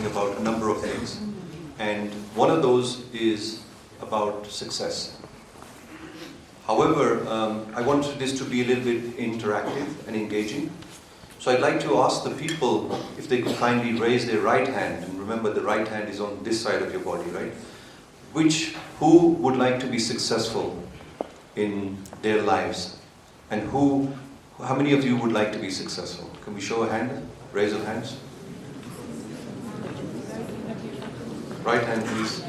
talking about a number of things, and one of those is about success. However, I wanted this to be a little bit interactive and engaging. So I'd like to ask the people if they could kindly raise their right hand, and remember the right hand is on this side of your body, right? Who would like to be successful in their lives? And how many of you would like to be successful? Can we show a hand? Raise of hands. Right hand, please.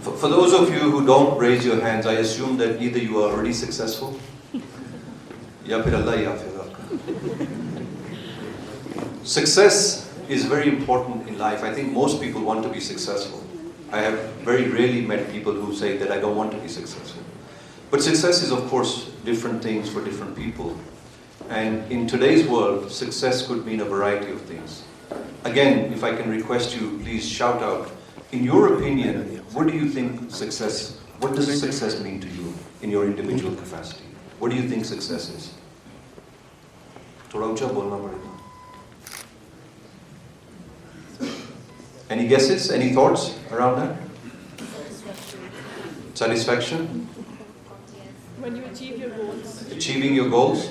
For those of you who don't raise your hands, I assume that either you are already successful, ya phir Allah yafir aapka. Success is very important in life. I think most people want to be successful. I have very rarely met people who say that I don't want to be successful. But success is, of course, different things for different people. And in today's world, success could mean a variety of things. Again, if I can request you, please shout out, in your opinion, what do you think success, what does success mean to you in your individual capacity? What do you think success is? Thoda uncha bolna padega. Any guesses, any thoughts around that? Satisfaction? When you achieve your goals. Achieving your goals?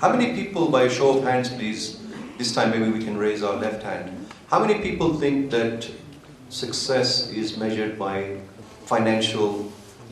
How many people, by a show of hands please, this time maybe we can raise our left hand. How many people think that success is measured by financial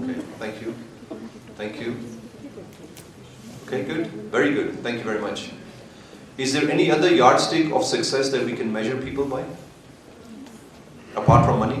Okay, thank you. Thank you. Okay, good. Very good. Thank you very much. Is there any other yardstick of success that we can measure people by? Apart from money?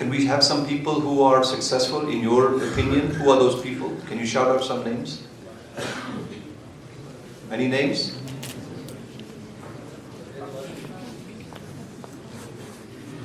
Can we have some people who are successful in your opinion? Who are those people? Can you shout out some names? Any names?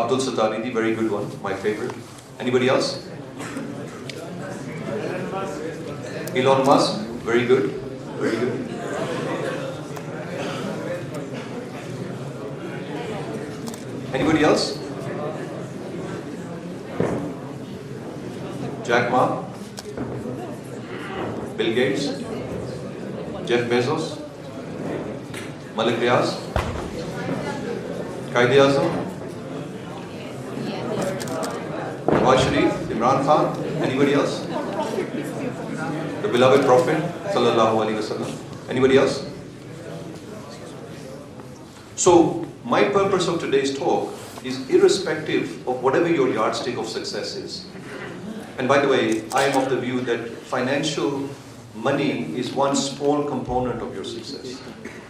Abdul Sattaridi, very good one, my favorite. Anybody else? Elon Musk, very good, very good. Anybody else? Jack Ma? Bill Gates? Jeff Bezos? Malik Riaz? Quaid-e-Azam? Nawaz Sharif? Imran Khan? Anybody else? The beloved Prophet Sallallahu Alaihi Wasallam? Anybody else? So, my purpose of today's talk is irrespective of whatever your yardstick of success is. And by the way, I am of the view that financial money is one small component of your success.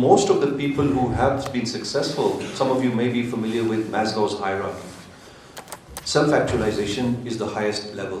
most of the people who have been successful, some of you may be familiar with Maslow's hierarchy. Self-actualization is the highest level.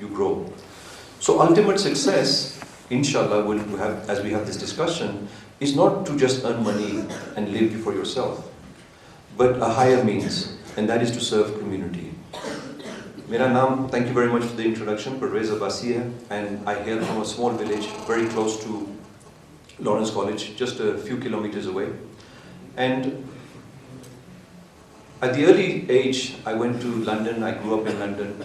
you grow. So ultimate success inshallah, as we have this discussion, is not to just earn money and live for yourself, but a higher means, and that is to serve community. Mera naam, thank you very much for the introduction, Parvez Abbasi hai, and I hail from a small village very close to Lawrence College, just a few kilometers away. And at the early age, I went to London, I grew up in London.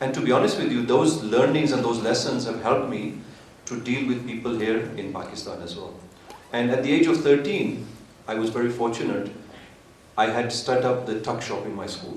And to be honest with you, those learnings and those lessons have helped me to deal with people here in Pakistan as well. And at the age of 13, I was very fortunate. I had started up the tuck shop in my school.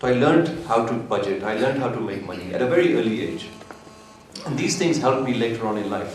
So I learned how to budget, I learned how to make money at a very early age. And these things helped me later on in life.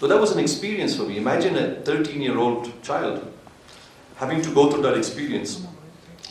So that was an experience for me. Imagine a 13-year-old child having to go through that experience.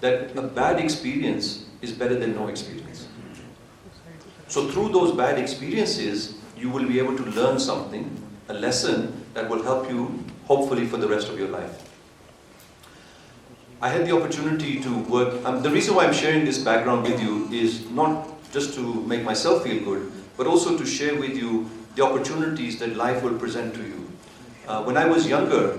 that a bad experience is better than no experience. So through those bad experiences, you will be able to learn something, a lesson that will help you hopefully for the rest of your life. I had the opportunity to work, the reason why I'm sharing this background with you is not just to make myself feel good, but also to share with you the opportunities that life will present to you. When I was younger,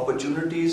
Opportunities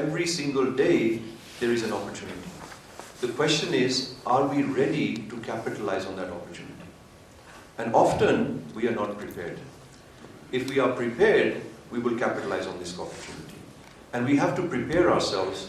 Every single day there is an opportunity. The question is, are we ready to capitalize on that opportunity? And often we are not prepared. If we are prepared, we will capitalize on this opportunity. And we have to prepare ourselves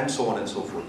And so on and so forth.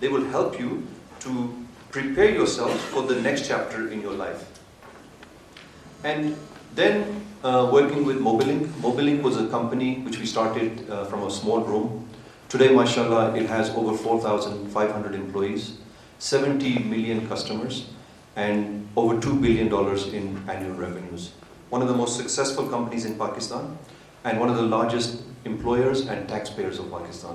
they will help you to prepare yourself for the next chapter in your life. And then working with Mobilink. Mobilink was a company which we started from a small room. Today, mashallah, it has over 4,500 employees, 70 million customers, and over $2 billion in annual revenues. One of the most successful companies in Pakistan, and one of the largest employers and taxpayers of Pakistan.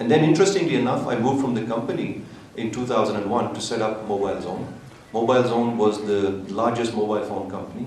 And then interestingly enough, I moved from the company in 2001 to set up Mobile Zone. Mobile Zone was the largest mobile phone company.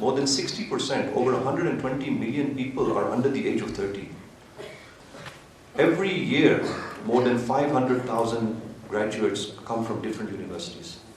more than 60%, over 120 million people are under the age of 30. Every year, more than 500,000 graduates come from different universities.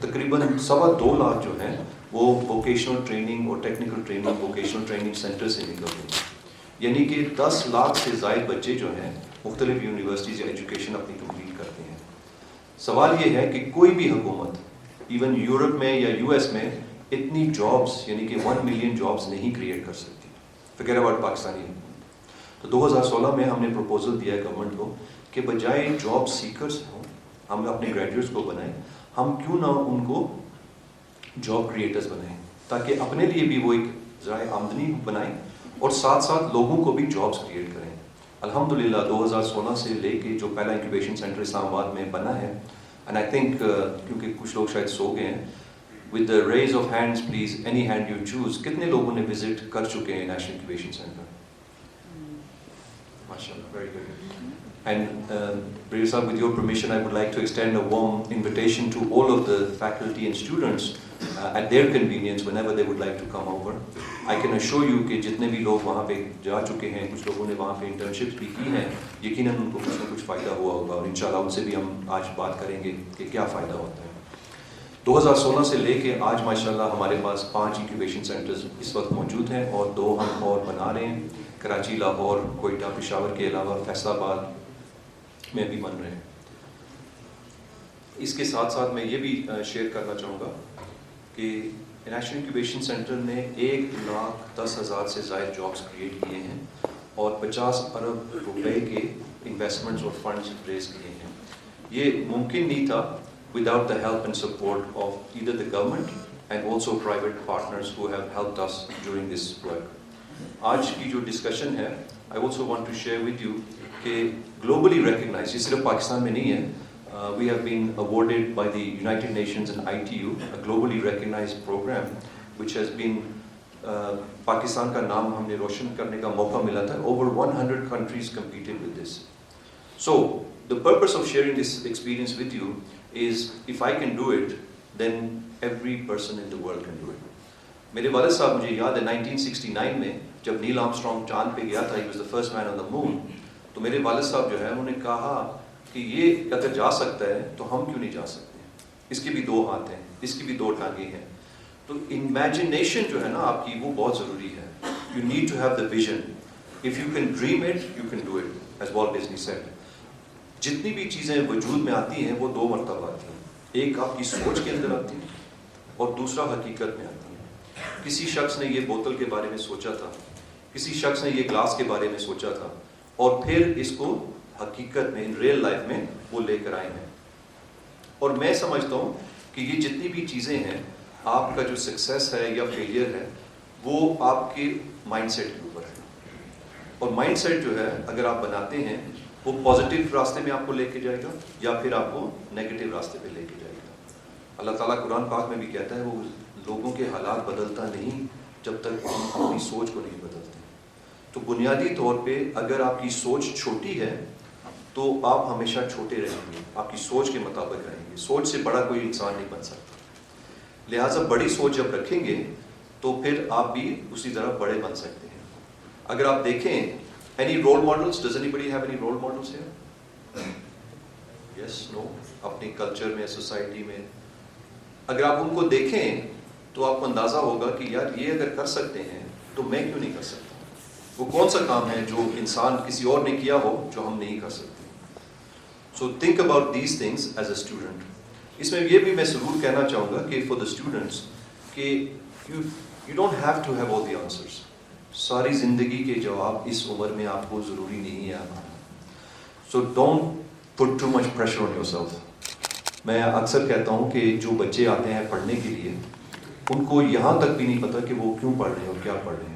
تقریباً 2.25 لاکھ جو ہیں وہ vocational training اور technical training vocational training centre سے نکل رہے ہیں. یعنی کہ 10 لاکھ سے زائد بچے جو ہیں مختلف یونیورسٹیز یا ایجوکیشن اپنی کمپلیٹ کرتے ہیں. سوال یہ ہے کہ کوئی بھی حکومت ایون یورپ میں یا یو ایس میں اتنی جابس یعنی کہ 1 ملین جابس نہیں کریٹ کر سکتی. فگر اباؤٹ پاکستانی حکومت. تو 2016 میں ہم نے پروپوزل دیا ہے گورنمنٹ کو کہ بجائے جاب سیکرز ہوں ہم اپنے گریجویٹس کو بنائیں, ہم کیوں نہ ان کو جاب کریٹرز بنائیں تاکہ اپنے لیے بھی وہ ایک ذرائع آمدنی بنائیں اور ساتھ ساتھ لوگوں کو بھی جابس کریٹ کریں. الحمدللہ 2016 سے لے کے جو پہلا انکیوبیشن سینٹر اسلام آباد میں بنا ہے, اینڈ آئی تھنک کیونکہ کچھ لوگ شاید سو گئے ہیں, with the raise of hands please any hand you choose, کتنے لوگوں نے وزٹ کر چکے ہیں national incubation centre? MashaAllah, very good. And Brave Sahab, with your permission, I would like to extend a warm invitation to all of the faculty and students at their convenience whenever they would like to come over. I can assure you کہ جتنے بھی لوگ وہاں پہ جا چکے ہیں, کچھ لوگوں نے وہاں پہ انٹرنشپس بھی کی ہیں, یقیناً ان کو کچھ نہ کچھ فائدہ ہوا ہوگا اور انشاءاللہ ان سے بھی ہم آج بات کریں گے کہ کیا فائدہ ہوتا ہے. 2016 سے لے کے آج ماشاءاللہ ہمارے پاس 5 انکیوبیشن سینٹرز اس وقت موجود ہیں اور 2 ہم اور بنا رہے ہیں. کراچی, لاہور, کوئٹہ, پشاور کے علاوہ فیصل آباد میں بھی بن رہے ہیں. اس کے ساتھ ساتھ میں یہ بھی شیئر کرنا چاہوں گا کہ نیشنل انکیوبیشن سینٹر نے 1,10,000 سے زائد جابس کریٹ کیے ہیں اور 50 ارب روپے کے انویسٹمنٹس اور فنڈز ریز کیے ہیں. یہ ممکن نہیں تھا without the help and support of either the government and also private partners who have helped us during this work. آج کی جو ڈسکشن ہے I also want to share with you کہ globally recognized, یہ صرف پاکستان میں نہیں ہے, we have been awarded by the United Nations and ITU a globally recognized program which has been Pakistan کا نام ہم نے روشن کرنے کا موقع ملا تھا. Over 100 countries competed with this. So the purpose of sharing this experience with you is if I can do it, then every person in the world can do it. میرے والد صاحب, مجھے یاد ہے 1969 میں جب نیل آرمسٹرانگ چاند پہ گیا تھا, he was the first man on the moon, تو میرے والد صاحب جو ہے انہوں نے کہا کہ یہ اگر جا سکتا ہے تو ہم کیوں نہیں جا سکتے, اس کے بھی 2 ہاتھ ہیں, اس کی بھی 2 ٹانگیں ہیں. تو امیجنیشن جو ہے نا آپ کی وہ بہت ضروری ہے. You need to have the vision. If you can dream it, you can do it, as Walt Disney said. جتنی بھی چیزیں وجود میں آتی ہیں وہ 2 مرتبہ آتی ہیں. ایک آپ کی سوچ کے اندر آتی ہے اور دوسرا حقیقت میں آتی ہے. کسی شخص نے یہ بوتل کے بارے میں سوچا تھا, کسی شخص نے یہ گلاس کے بارے میں سوچا تھا اور پھر اس کو حقیقت میں ریئل لائف میں وہ لے کر آئے ہیں. اور میں سمجھتا ہوں کہ یہ جتنی بھی چیزیں ہیں, آپ کا جو سکسیس ہے یا فیلئر ہے وہ آپ کے مائنڈ سیٹ کے اوپر ہے. اور مائنڈ سیٹ جو ہے اگر آپ بناتے ہیں وہ پازیٹیو راستے میں آپ کو لے کے جائے گا یا پھر آپ کو نیگیٹو راستے پہ لے کے جائے گا. اللہ تعالیٰ قرآن پاک میں بھی کہتا ہے وہ لوگوں کے حالات بدلتا نہیں جب تک ہم اپنی سوچ کو نہیں بدلتے. تو بنیادی طور پہ اگر آپ کی سوچ چھوٹی ہے تو آپ ہمیشہ چھوٹے رہیں گے, آپ کی سوچ کے مطابق رہیں گے. سوچ سے بڑا کوئی انسان نہیں بن سکتا. لہٰذا بڑی سوچ جب رکھیں گے تو پھر آپ بھی اسی طرح بڑے بن سکتے ہیں. اگر آپ دیکھیں any role models, does anybody have any role models here? Yes, no? اپنی کلچر میں, سوسائٹی میں اگر آپ ان کو دیکھیں تو آپ کو اندازہ ہوگا کہ یار یہ اگر کر سکتے ہیں تو میں کیوں نہیں کر سکتا. وہ کون سا کام ہے جو انسان کسی اور نے کیا ہو جو ہم نہیں کر سکتے. So think about these things as a student. اس میں یہ بھی میں ضرور کہنا چاہوں گا کہ for the students کہ you don't have to have all the answers. ساری زندگی کے جواب اس عمر میں آپ کو ضروری نہیں ہے. So don't put too much pressure on yourself. میں اکثر کہتا ہوں کہ جو بچے آتے ہیں پڑھنے کے لیے ان کو یہاں تک بھی نہیں پتا کہ وہ کیوں پڑھ رہے ہیں اور کیا پڑھ رہے ہیں.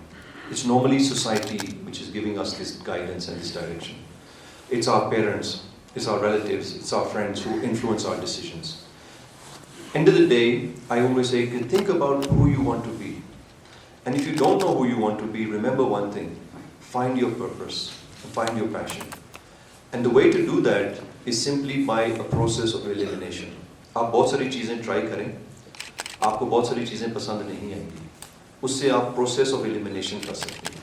It's normally society which is giving us this guidance and this direction. It's our parents, it's our relatives, it's our friends who influence our decisions. End of the day, I always say, think about who you want to be. And if you don't know who you want to be, remember one thing, find your purpose, find your passion. And the way to do that is simply by a process of elimination. آپ بہت ساری چیزیں try کریں, آپ کو بہت ساری چیزیں پسند نہیں آئیں گی, اس سے آپ پروسیس آف ایلیمینیشن کر سکتے ہیں.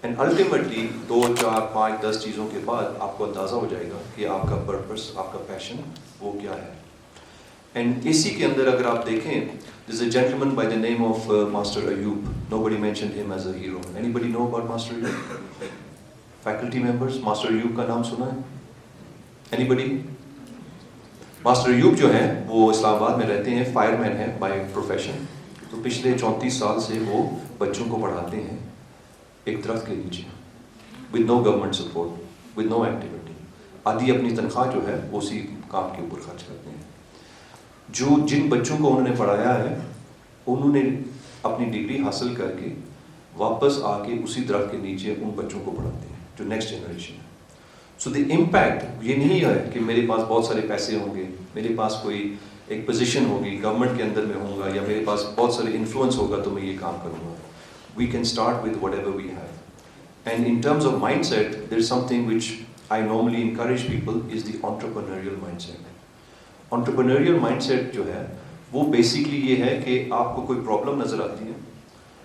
اینڈ الٹیمیٹلی 2, 4, 5, 10 چیزوں کے بعد آپ کو اندازہ ہو جائے گا کہ آپ کا پرپس, آپ کا پیشن وہ کیا ہے. اینڈ اسی کے اندر اگر آپ دیکھیں there's a gentleman by the name of Master Ayub. Nobody mentioned him as a hero. Anybody know about Master Ayub? Faculty members, Master Ayub کا نام سنا ہے? Anybody? Master Ayub جو ہیں وہ اسلام آباد میں رہتے ہیں, فائر مین ہے بائی پروفیشن. تو پچھلے 34 سال سے وہ بچوں کو پڑھاتے ہیں ایک درخت کے نیچے, with no government support, with no activity. آدھی اپنی تنخواہ جو ہے وہ اسی کام کے اوپر خرچ کرتے ہیں. جو جن بچوں کو انہوں نے پڑھایا ہے انہوں نے اپنی ڈگری حاصل کر کے واپس آ کے اسی درخت کے نیچے ان بچوں کو پڑھاتے ہیں جو نیکسٹ جنریشن ہے. سو دی امپیکٹ یہ نہیں ہے کہ میرے پاس بہت سارے پیسے ہوں گے, میرے پاس کوئی ایک پوزیشن ہوگی, گورنمنٹ کے اندر میں ہوں گا, یا میرے پاس بہت سارے انفلوئنس ہوگا تو میں یہ کام کروں گا. We can start with whatever we have. And in terms of mindset there is something which I normally encourage people is the entrepreneurial mindset. Entrepreneurial mindset جو ہے وہ basically یہ ہے کہ آپ کو کوئی problem نظر آتی ہے,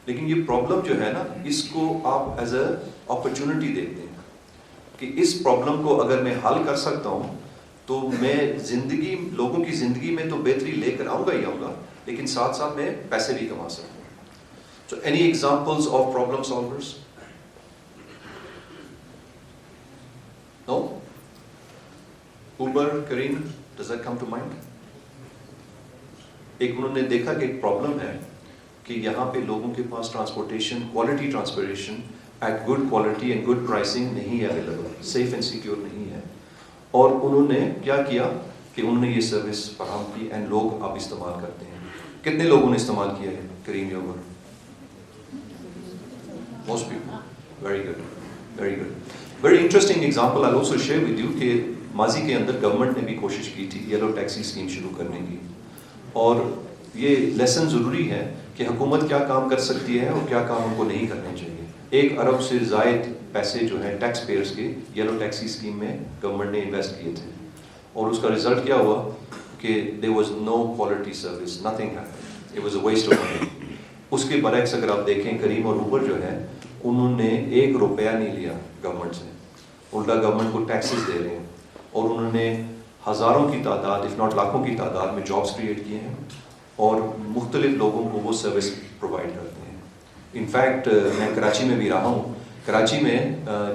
لیکن یہ پرابلم جو ہے نا اس کو آپ ایز اے اپرچونٹی دیکھتے ہیں کہ اس پرابلم کو اگر میں حل کر سکتا ہوں تو میں زندگی, لوگوں کی زندگی میں تو بہتری لے کر آؤں گا ہی آؤں گا, لیکن ساتھ ساتھ میں پیسے بھی کما سکتا ہوں. So any examples of problem solvers? No? Uber, Careem, does that come to mind? ایک انہوں نے دیکھا کہ ایک پرابلم ہے کہ یہاں پہ لوگوں کے پاس transportation, quality transportation at good quality and good pricing نہیں ہے اویلیبل, سیف اینڈ سیکیور نہیں ہے. اور انہوں نے کیا کیا کہ انہوں نے یہ سروس فراہم کی اینڈ لوگ اب استعمال کرتے ہیں. کتنے لوگوں نے استعمال کیا ہے کریم یا Uber? Most people. Very good, very good. Very interesting example I also share with you کہ ماضی کے اندر گورنمنٹ نے بھی کوشش کی تھی یلو ٹیکسی اسکیم شروع کرنے کی, اور یہ لیسن ضروری ہے کہ حکومت کیا کام کر سکتی ہے اور کیا کام ان کو نہیں کرنے چاہیے. 1 ارب سے زائد پیسے جو ہیں ٹیکس پیئرس کے یلو ٹیکسی اسکیم میں گورنمنٹ نے انویسٹ کیے تھے, اور اس کا رزلٹ کیا ہوا کہ there was no quality service, nothing happened, it was a waste of money. اس کے برعکس اگر آپ دیکھیں کریم اور اوبر جو ہے انہوں نے 1 روپیہ نہیں لیا گورنمنٹ سے, الٹا گورنمنٹ کو ٹیکسز دے رہے ہیں, اور انہوں نے ہزاروں کی تعداد اف ناٹ لاکھوں کی تعداد میں جابس کریٹ کیے ہیں اور مختلف لوگوں کو وہ سروس پرووائڈ کرتے ہیں. انفیکٹ میں کراچی میں بھی رہا ہوں. کراچی میں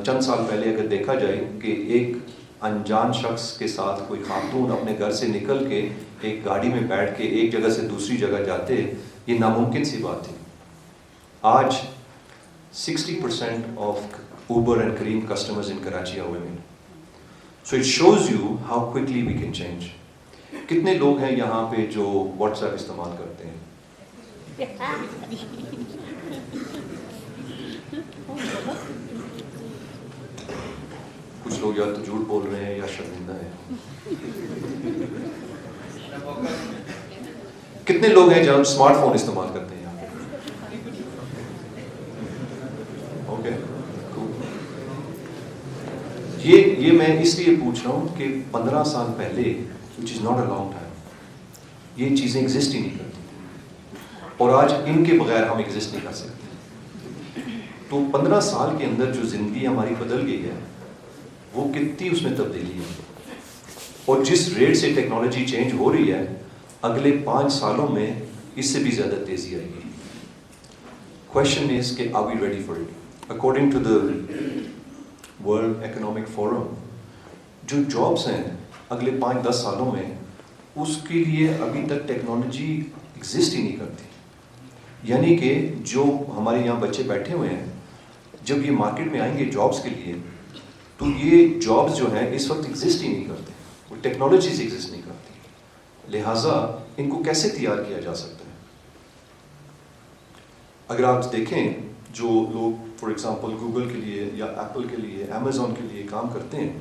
چند سال پہلے اگر دیکھا جائے کہ ایک انجان شخص کے ساتھ کوئی خاتون اپنے گھر سے نکل کے ایک گاڑی میں بیٹھ کے ایک جگہ سے دوسری جگہ جاتے, یہ ناممکن سی بات تھی. آج 60% of Uber and Careem customers in Karachi are women. So it shows you how quickly we can change. کتنے لوگ ہیں یہاں پہ جو واٹس ایپ استعمال کرتے ہیں؟ کچھ لوگ یا تو جھوٹ بول رہے ہیں یا شرمندہ ہیں. کتنے لوگ ہیں جہاں اسمارٹ فون استعمال کرتے ہیں یہاں پہ؟ اوکے, یہ میں اس لیے پوچھ رہا ہوں کہ 15 سال پہلے, which is not a long time, یہ چیزیں ایگزسٹ ہی نہیں کرتی تھیں, اور آج ان کے بغیر ہم ایگزسٹ نہیں کر سکتے. تو 15 سال کے اندر جو زندگی ہماری بدل گئی ہے وہ کتنی اس میں تبدیلی ہے, اور جس ریٹ سے ٹیکنالوجی چینج ہو رہی ہے اگلے 5 سالوں میں اس سے بھی زیادہ تیزی آئے گی. کوشچن از کہ are we ready for it? According to the world economic forum, جو جابس ہیں اگلے 5-10 سالوں میں اس کے لیے ابھی تک ٹیکنالوجی ایگزسٹ ہی نہیں کرتی. یعنی کہ جو ہمارے یہاں بچے بیٹھے ہوئے ہیں جب یہ مارکیٹ میں آئیں گے جابس کے لیے تو یہ جابس جو ہیں اس وقت ایگزسٹ ہی نہیں کرتے, وہ ٹیکنالوجیز ایگزسٹ نہیں کرتی. لہٰذا ان کو کیسے تیار کیا جا سکتا ہے؟ اگر آپ دیکھیں جو لوگ فار ایگزامپل گوگل کے لیے یا ایپل کے لیے امیزون کے لیے کام کرتے ہیں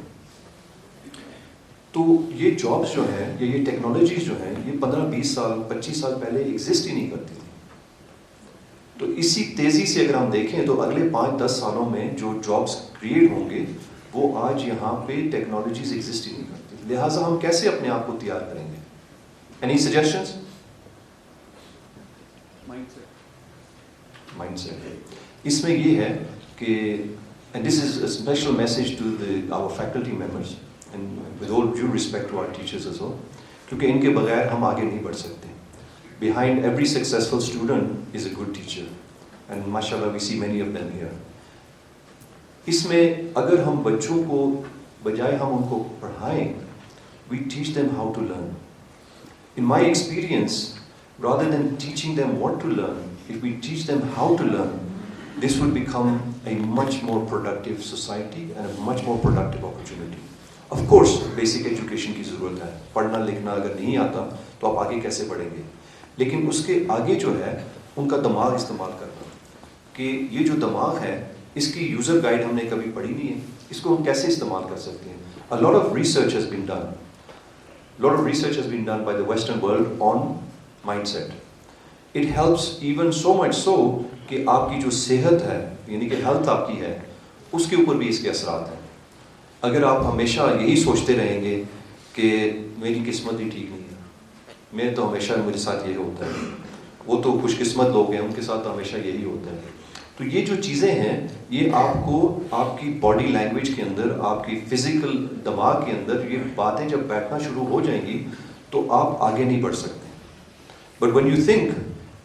تو یہ جابس جو ہیں یا یہ ٹیکنالوجیز جو ہیں یہ 15-20 سال 25 سال پہلے ایگزسٹ ہی نہیں کرتی تھی. تو اسی تیزی سے اگر ہم دیکھیں تو اگلے 5-10 سالوں میں جو جابس کریٹ ہوں گے وہ آج یہاں پہ ٹیکنالوجیز ایگزسٹ ہی نہیں کرتی. لہٰذا ہم کیسے اپنے آپ کو تیار کریں گے؟ Any suggestions? Mindset. اس میں یہ ہے کہ and this is a special message to our faculty members and with all due respect to our teachers as well, کیونکہ ان کے بغیر ہم آگے نہیں بڑھ سکتے. Behind every successful student is a good teacher, and mashallah we see many of them here. اس میں اگر ہم بچوں کو بجائے ہم ان کو پڑھائیں, we teach them how to learn. In my experience, rather than teaching them what to learn, if we teach them how to learn, this will become a much more productive society and a much more productive opportunity. Of course, basic education کی ضرورت ہے. پڑھنا لکھنا اگر نہیں آتا تو آپ آگے کیسے بڑھیں گے؟ لیکن اس کے آگے جو ہے ان کا دماغ استعمال کرنا, کہ یہ جو دماغ ہے اس کی یوزر گائیڈ ہم نے کبھی پڑھی نہیں ہے, اس کو ہم کیسے استعمال کر سکتے ہیں. A lot of research has been done. A lot of research has been done by the Western world on mindset. It helps even so much so کہ آپ کی جو صحت ہے, یعنی کہ ہیلتھ آپ کی ہے, اس کے اوپر بھی اس کے اثرات ہیں. اگر آپ ہمیشہ یہی سوچتے رہیں گے کہ میری قسمت ہی ٹھیک نہیں ہے, میں تو ہمیشہ میرے ساتھ یہی ہوتا ہے, وہ تو خوش قسمت لوگ ہیں ان کے ساتھ تو ہمیشہ یہی ہوتا ہے, تو یہ جو چیزیں ہیں یہ آپ کو آپ کی باڈی لینگویج کے اندر, آپ کی فزیکل دماغ کے اندر یہ باتیں جب بیٹھنا شروع ہو جائیں گی تو آپ آگے نہیں بڑھ سکتے. بٹ when you think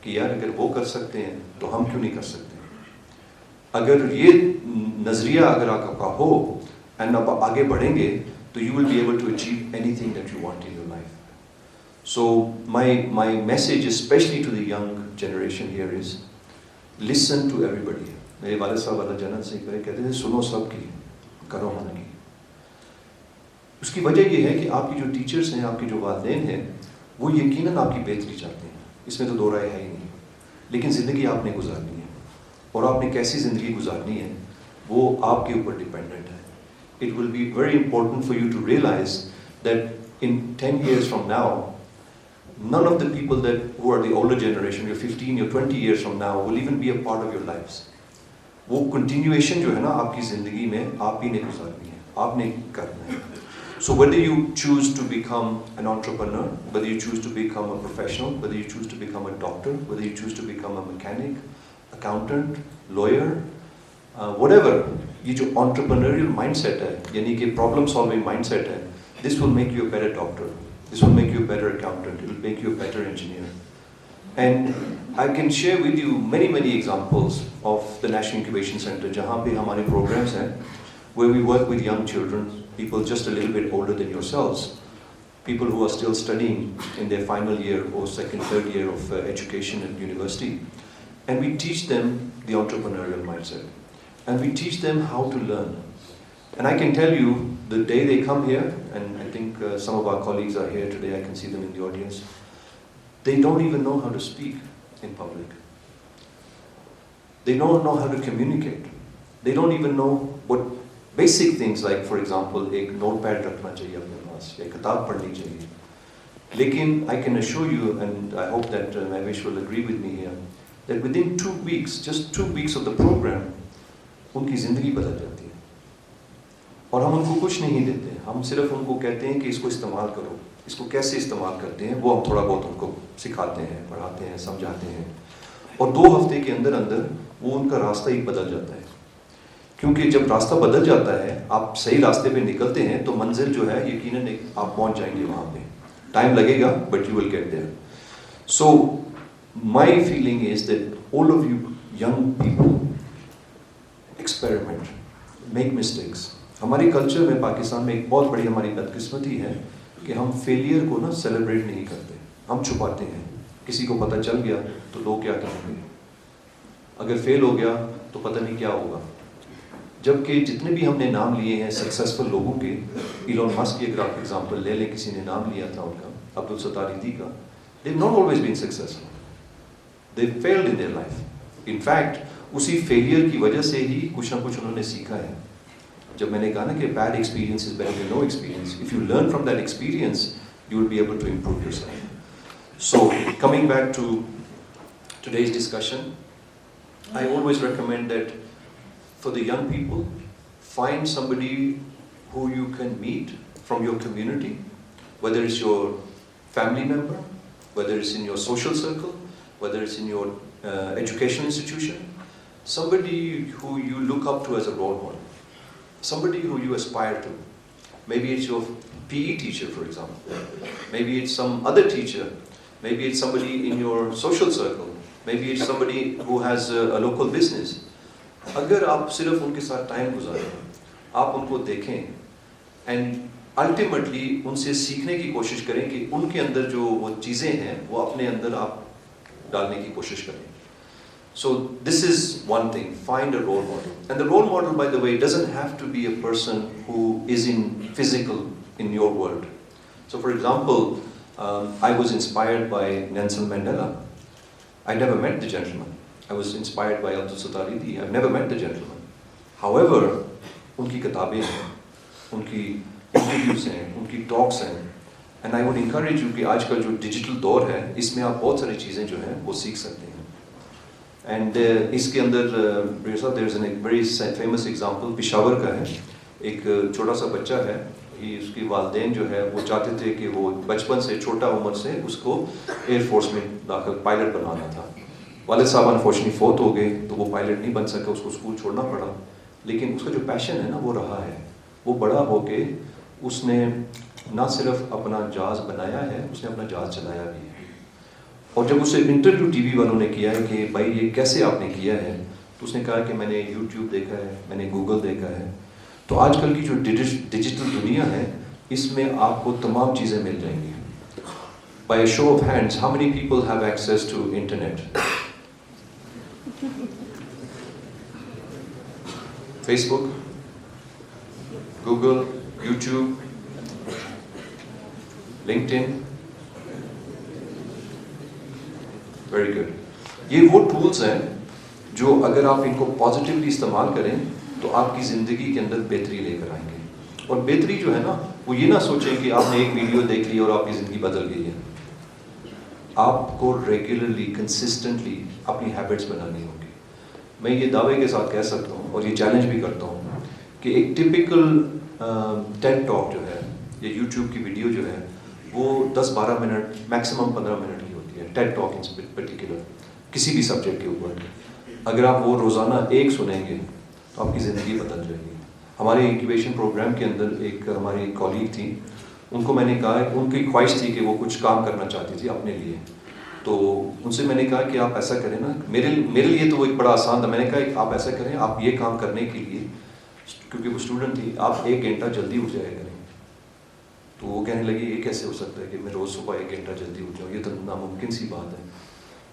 کہ یار اگر وہ کر سکتے ہیں تو ہم کیوں نہیں کر سکتے, اگر یہ نظریہ اگر آپ کا ہو اینڈ آپ آگے بڑھیں گے تو you will be able to achieve anything that you want in your life. So my message especially to the young generation here is listen to everybody. میرے والد صاحب اللہ جنت سے کہتے تھے سنو سب کی, کرو من کی. اس کی وجہ یہ ہے کہ آپ کی جو ٹیچرز ہیں, آپ کے جو والدین ہیں, وہ یقیناً آپ کی بہتری چاہتے ہیں, اس میں تو دو رائے ہے ہی نہیں. لیکن زندگی آپ نے گزارنی ہے, اور آپ نے کیسی زندگی گزارنی ہے وہ آپ کے اوپر ڈپینڈنٹ ہے. It will be very important for you to realize that in 10 years from now, none of the people who are the older generation, you're 15 or 20 years from now, will even be a part of your lives. وہ continuation جو ہے نا آپ کی زندگی میں آپ ہی نے گزارنی ہے, آپ نے کرنا ہے. So whether you choose to become an entrepreneur, whether you choose to become a professional, whether you choose to become a doctor, whether you choose to become a mechanic, accountant, lawyer, whatever, یہ جو entrepreneurial mindset ہے, یعنی کہ problem solving mindset ہے, this will make you a better doctor, this will make you a better accountant, it will make you a better engineer. And I can share with you many examples of the National Incubation Center جہاں پہ ہمارے programs ہیں where we work with young children, people just a little bit older than yourselves, people who are still studying in their final year or second, third year of education at university, and we teach them the entrepreneurial mindset. And we teach them how to learn. And I can tell you, the day they come here, and I think some of our colleagues are here today, I can see them in the audience, they don't even know how to speak in public. They don't know how to communicate. They don't even know what basic things like, for example, ایک notepad رکھنا چاہیے اپنے پاس, یا کتاب پڑھنی چاہیے. لیکن I can assure you, and I hope that Mahvesh will agree with me here, that within 2 weeks, just 2 weeks of the program, ان کی زندگی بدل جاتی ہے. اور ہم ان کو کچھ نہیں دیتے, ہم صرف ان کو کہتے ہیں کہ اس کو استعمال کرو, اس کو کیسے استعمال کرتے ہیں وہ ہم تھوڑا بہت ان کو سکھاتے ہیں, پڑھاتے ہیں, سمجھاتے ہیں, اور 2 ہفتے کے اندر وہ ان کا راستہ ہی بدل جاتا ہے. کیونکہ جب راستہ بدل جاتا ہے, آپ صحیح راستے پہ نکلتے ہیں تو منزل جو ہے یقیناً آپ پہنچ جائیں گے وہاں پہ. ٹائم لگے گا but you will get there. So my feeling is that all of you young people experiment, make mistakes. ہمارے کلچر میں پاکستان میں ایک بہت بڑی ہماری بدقسمتی ہے کہ ہم فیلئر کو نا سیلیبریٹ نہیں کرتے, ہم چھپاتے ہیں. کسی کو پتہ چل گیا تو لوگ کیا کہیں گے, اگر فیل ہو گیا تو پتہ نہیں کیا ہوگا. جبکہ جتنے بھی ہم نے نام لیے ہیں سکسیزفل لوگوں کے, ایلون مسک کی اگر آپ ایگزامپل لے لیں, کسی نے نام لیا تھا ان کا, عبدالستار ایدھی کا, they have not always been successful. They failed in their life. In fact, اسی فیلئر کی وجہ سے ہی کچھ نہ کچھ انہوں نے سیکھا ہے. جب میں نے کہا نا کہ bad experience is better than no experience, if you learn from that experience, you will be able to improve yourself. So, coming back to today's discussion, I always recommend that for the young people, find somebody who you can meet from your community, whether it's your family member, whether it's in your social circle, whether it's in your educational institution, somebody who you look up to as a role model, somebody who you aspire to. Maybe it's your PE teacher, for example. Maybe it's some other teacher. Maybe it's somebody in your social circle. Maybe it's somebody who has a local business. اگر آپ صرف ان کے ساتھ time گزاریں, آپ ان کو دیکھیں and ultimately ان سے سیکھنے کی کوشش کریں کہ ان کے اندر جو وہ چیزیں ہیں وہ اپنے اندر آپ ڈالنے کی کوشش کریں. So this is one thing, find a role model. And the role model, by the way, doesn't have to be a person who is in physical in your world. So for example, I was inspired by Nelson Mandela. I never met the gentleman. I was inspired by Abdul Sattar Iddi. I've never met the gentleman. However, unki kitabein hain, unki interviews hain, unki talks hain. And I would encourage you کہ آج کل جو digital دور ہے اس میں آپ بہت ساری چیزیں جو ہیں وہ سیکھ سکتے ہیں. اینڈ اس کے اندر there is a very famous example Peshawar کا ہے. ایک چھوٹا سا بچہ ہے, اس کے والدین جو ہے وہ چاہتے تھے کہ وہ بچپن سے چھوٹا عمر سے اس کو ایئر فورس میں داخل پائلٹ بنانا تھا. والد صاحب انفارچونیٹلی فوت ہو گئے تو وہ پائلٹ نہیں بن سکا, اس کو اسکول چھوڑنا پڑا. لیکن اس کا جو پیشن ہے نا وہ رہا ہے. وہ بڑا ہو کے اس نے نہ صرف اپنا جہاز بنایا ہے, اس نے اپنا جہاز چلایا بھی ہے. اور جب اسے انٹرویو ٹی وی والوں نے کیا ہے کہ بھائی یہ کیسے آپ نے کیا ہے, تو اس نے کہا کہ میں نے یوٹیوب دیکھا ہے, میں نے گوگل دیکھا ہے. تو آج کل کی جو ڈیجیٹل دنیا ہے اس میں آپ کو تمام چیزیں مل جائیں گی. By a show of hands, how many people have access to internet? Facebook, Google, YouTube, LinkedIn. Very good. یہ وہ ٹولز ہیں جو اگر آپ ان کو پازیٹیولی استعمال کریں تو آپ کی زندگی کے اندر بہتری لے کر آئیں گے. اور بہتری جو ہے نا وہ یہ نہ سوچیں کہ آپ نے ایک ویڈیو دیکھ لی اور آپ کی زندگی بدل گئی ہے. آپ کو ریگولرلی کنسسٹنٹلی اپنی ہیبٹس بنانی ہوگی. میں یہ دعوے کے ساتھ کہہ سکتا ہوں اور یہ چیلنج بھی کرتا ہوں کہ ایک ٹپیکل ٹیڈ ٹاک جو ہے یا یوٹیوب کی ویڈیو جو ہے وہ 10-12 منٹ میکسیمم 15 منٹ کی ہوتی ہے. ٹیڈ ٹاک ان پرٹیکولر کسی بھی سبجیکٹ کے اوپر. اگر آپ وہ روزانہ ایک سنیں گے تو آپ کی زندگی بدل جائے گی. ہمارے انکیویشن پروگرام کے اندر ایک ہماری کالیگ تھی, ان کو میں نے کہا ان کی خواہش تھی کہ وہ کچھ کام کرنا چاہتی تھی اپنے لیے. تو ان سے میں نے کہا کہ آپ ایسا کریں نا, میرے لیے تو وہ ایک بڑا آسان تھا. میں نے کہا آپ ایسا کریں, آپ یہ کام کرنے کے لیے, کیونکہ وہ اسٹوڈنٹ تھی, آپ 1 گھنٹہ جلدی اٹھ جایا کریں. تو وہ کہنے لگی یہ کیسے ہو سکتا ہے کہ میں روز صبح 1 گھنٹہ جلدی اٹھ جاؤں, یہ تو ناممکن سی بات ہے.